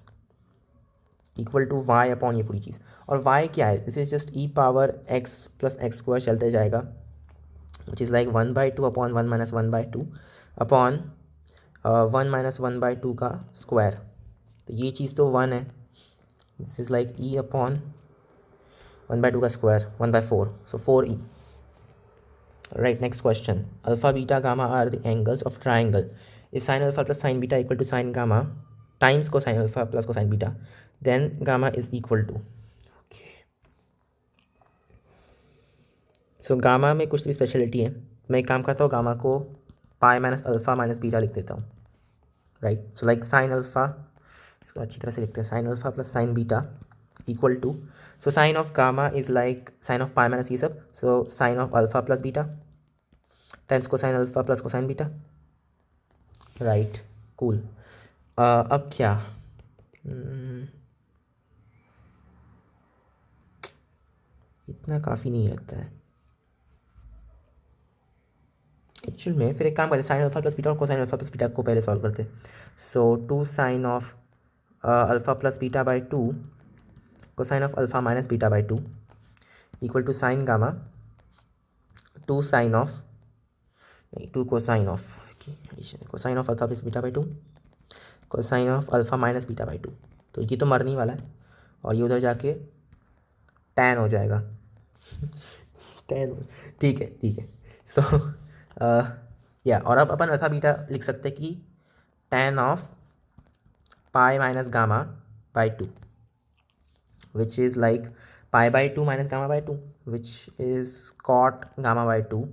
equal to y upon ये पूरी चीज़, और y क्या है, this is just e power x plus x square चलते जाएगा, which is like 1/2 upon 1 minus 1/2 upon 1 minus 1/2 का square, तो ये चीज़ तो 1 है, this is like e upon 1/2 का square 1/4, so 4e, right. Next question, alpha beta gamma are the angles of triangle, if sine alpha plus sine beta equal to sine gamma times cosine alpha plus cosine beta, then gamma is equal to, okay, so gamma में कुछ भी speciality है। मैं एक काम करता हूँ, gamma को pi minus alpha minus beta लिख देता हूँ, right. So like sine alpha, इसको अच्छी तरह से लिखते हैं, sine alpha plus sine beta equal to, so sine of gamma is like sine of pi minus ये सब, so sine of alpha plus beta times cosine alpha plus cosine beta, right. Cool. अब क्या, इतना काफ़ी नहीं लगता है actual में। फिर एक काम करते हैं, साइन अल्फा प्लस बीटा और कोसाइन अल्फा प्लस बीटा को पहले सॉल्व करते हैं। So 2 sine of alpha plus beta by 2 cosine of alpha minus beta by 2 equal to sine gamma 2 sine of, नहीं 2 cosine of, cosine of alpha plus beta by 2 cosine of alpha minus beta by 2। तो ये तो मरने वाला है और ये उधर जाके टैन हो जाएगा टैन, ठीक है ठीक है। सो या और अब अपन अल्फा बीटा लिख सकते हैं कि tan of pi minus gamma by 2 which is like pi by 2 minus gamma by 2 which is cot gamma by 2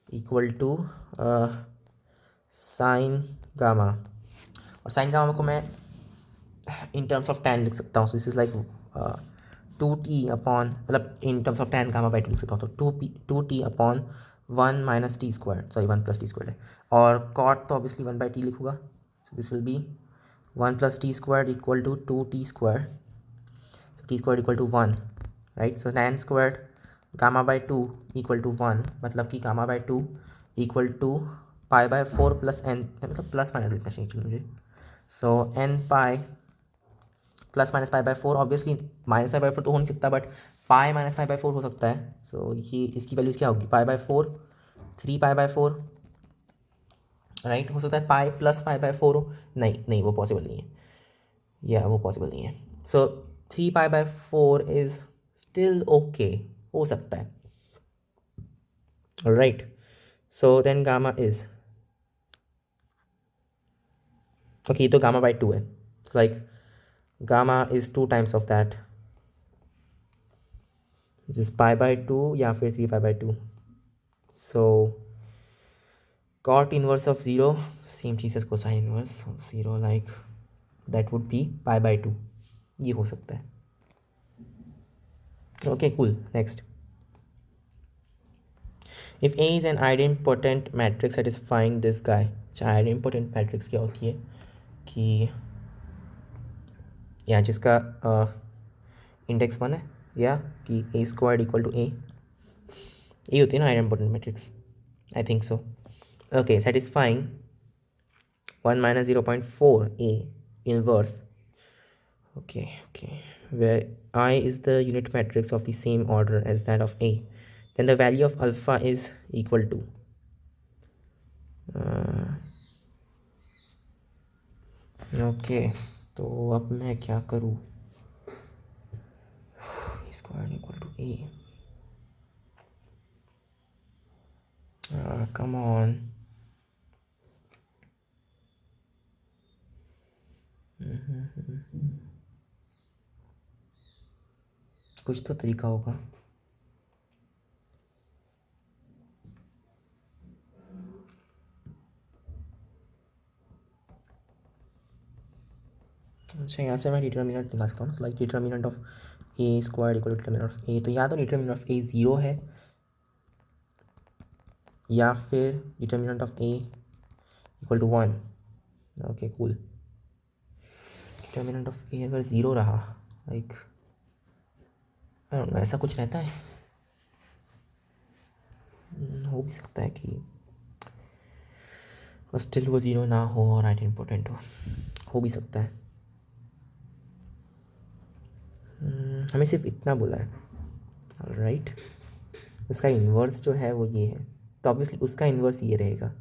equal to sine gamma, और साइन गामा को मैं इन टर्म्स ऑफ टैन लिख सकता हूँ। So this is like 2t upon, मतलब in terms of tan gamma by 2 लिख सकता हूँ, तो 2t upon 1 minus t square, sorry 1 plus t square है, और कॉट तो ऑब्वियसली 1 बाई टी लिखूँगा। So this will be 1 plus t square equal to 2t square, so t square equal to 1, right. So tan square gamma by 2 equal to 1, मतलब कि gamma by 2 equal to pi by 4 plus n, मतलब plus minus लिखना चाहिए मुझे। सो n pi plus minus pi by 4, obviously minus pi by 4 तो हो नहीं सकता, but pi minus pi by 4 हो सकता है। सो ये इसकी वैल्यूज़ क्या होगी, पाई बाई 4, 3 पाई बाई 4, राइट। हो सकता है पाई प्लस पाई बाई 4 हो, नहीं नहीं वो पॉसिबल नहीं है, या वो पॉसिबल नहीं है। So 3 pi by 4 is still okay, हो सकता है, right. So then gamma is okay, ये तो गामा बाई 2 है, like gamma is 2 times of that, जिस पाई बाई 2 या फिर 3 pi by 2। So cot inverse of 0, same चीज़ है cosine inverse of 0, like that would be pi by 2, ये हो सकता है। Okay cool, next. If A is an idempotent matrix satisfying this guy. अच्छा, आइडेंटिपोटेंट मैट्रिक्स क्या होती है कि या जिसका इंडेक्स 1 है, या कि A square equal to A, ये होती है ना idempotent matrix, I think so. Okay, satisfying 1 minus 0.4 a inverse, okay, where I is the unit matrix of the same order as that of a, then the value of alpha is equal to okay. तो अब मैं क्या करूँ, square equal to a, come on, कुछ तो तरीका होगा। अच्छा, यहाँ से मैं डिटर्मिनेंट निकाल सकता हूँ, like determinant of A square equal to determinant of A, तो या तो डिटर्मिनेंट ऑफ ए 0 है, या फिर determinant of A equal to 1। Okay cool, determinant of A अगर 0 रहा, लाइक आई डोंट नो, ऐसा कुछ रहता है, हो भी सकता है कि स्टिल वो 0 ना हो और आइडेंटिपोटेंट हो भी सकता है। हमें सिर्फ इतना बोला है, राइट। उसका इन्वर्स जो है वो ये है, तो ऑब्वियसली उसका इन्वर्स ये रहेगा।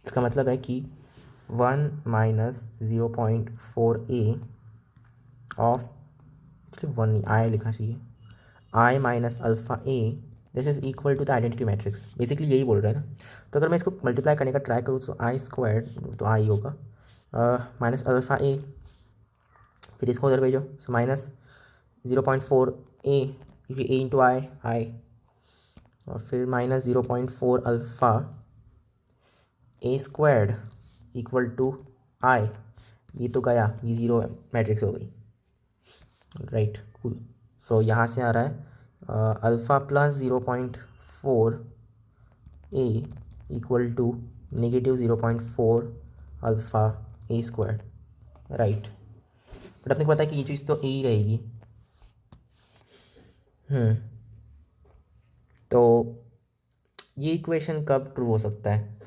इसका मतलब है कि 1 माइनस 0.4 ए ऑफ, एक्चुअली 1 नहीं, आई लिखना चाहिए, I minus alpha A, this is equal to the identity matrix, basically यही बोल रहा है ना। तो अगर मैं इसको मल्टीप्लाई करने का ट्राई करूँ तो आई स्क्वायर, तो आई होगा माइनस अल्फ़ा ए, फिर इसको उधर भेजो, सो माइनस 0.4 ए, क्योंकि ए इंटू आई आई, और फिर minus 0.4 alpha A squared equal to I, ये तो गया, ये ज़ीरो मैट्रिक्स हो गई, राइट कूल। सो यहाँ से आ रहा है alpha plus 0.4 a equal to negative 0.4 alpha A squared, right. But अपने को पता है कि ये चीज़ तो ए ही रहेगी। तो ये इक्वेशन कब ट्रू हो सकता है?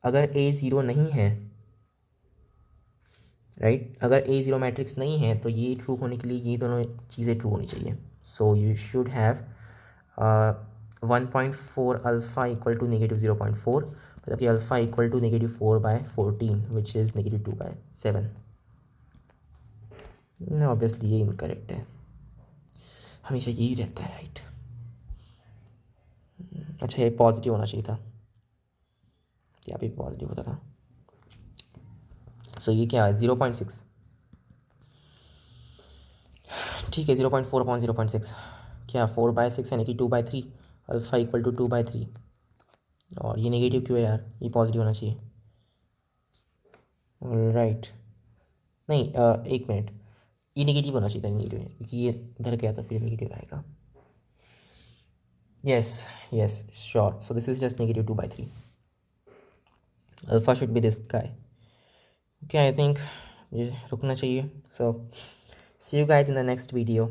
अगर ए ज़ीरो नहीं है, राइट। अगर ए ज़ीरो मैट्रिक्स नहीं है तो ये ट्रू होने के लिए ये दोनों चीज़ें ट्रू होनी चाहिए। So you should have 1.4 alpha equal to negative 0.4, मतलब कि alpha equal to -4/14 which is -2/7। Obviously ये इनकरेक्ट है, हमेशा यही रहता है, राइट। अच्छा, ये पॉजिटिव होना चाहिए था, यहाँ पे पॉजिटिव होता था। सो ये क्या है 0.6, ठीक है 0.4/0.6, क्या 4/6 यानी कि 2/3, अल्फ़ा इक्वल टू 2/3। और ये नेगेटिव क्यों है यार, ये पॉजिटिव होना चाहिए, राइट। नहीं एक मिनट, ये नेगेटिव होना चाहिए था, नेगेटिव है क्योंकि ये इधर गया तो फिर नेगेटिव आएगा। Yes yes sure, so this is just negative 2/3, alpha should be this guy. Okay, I think ये रुकना चाहिए। So see you guys in the next video.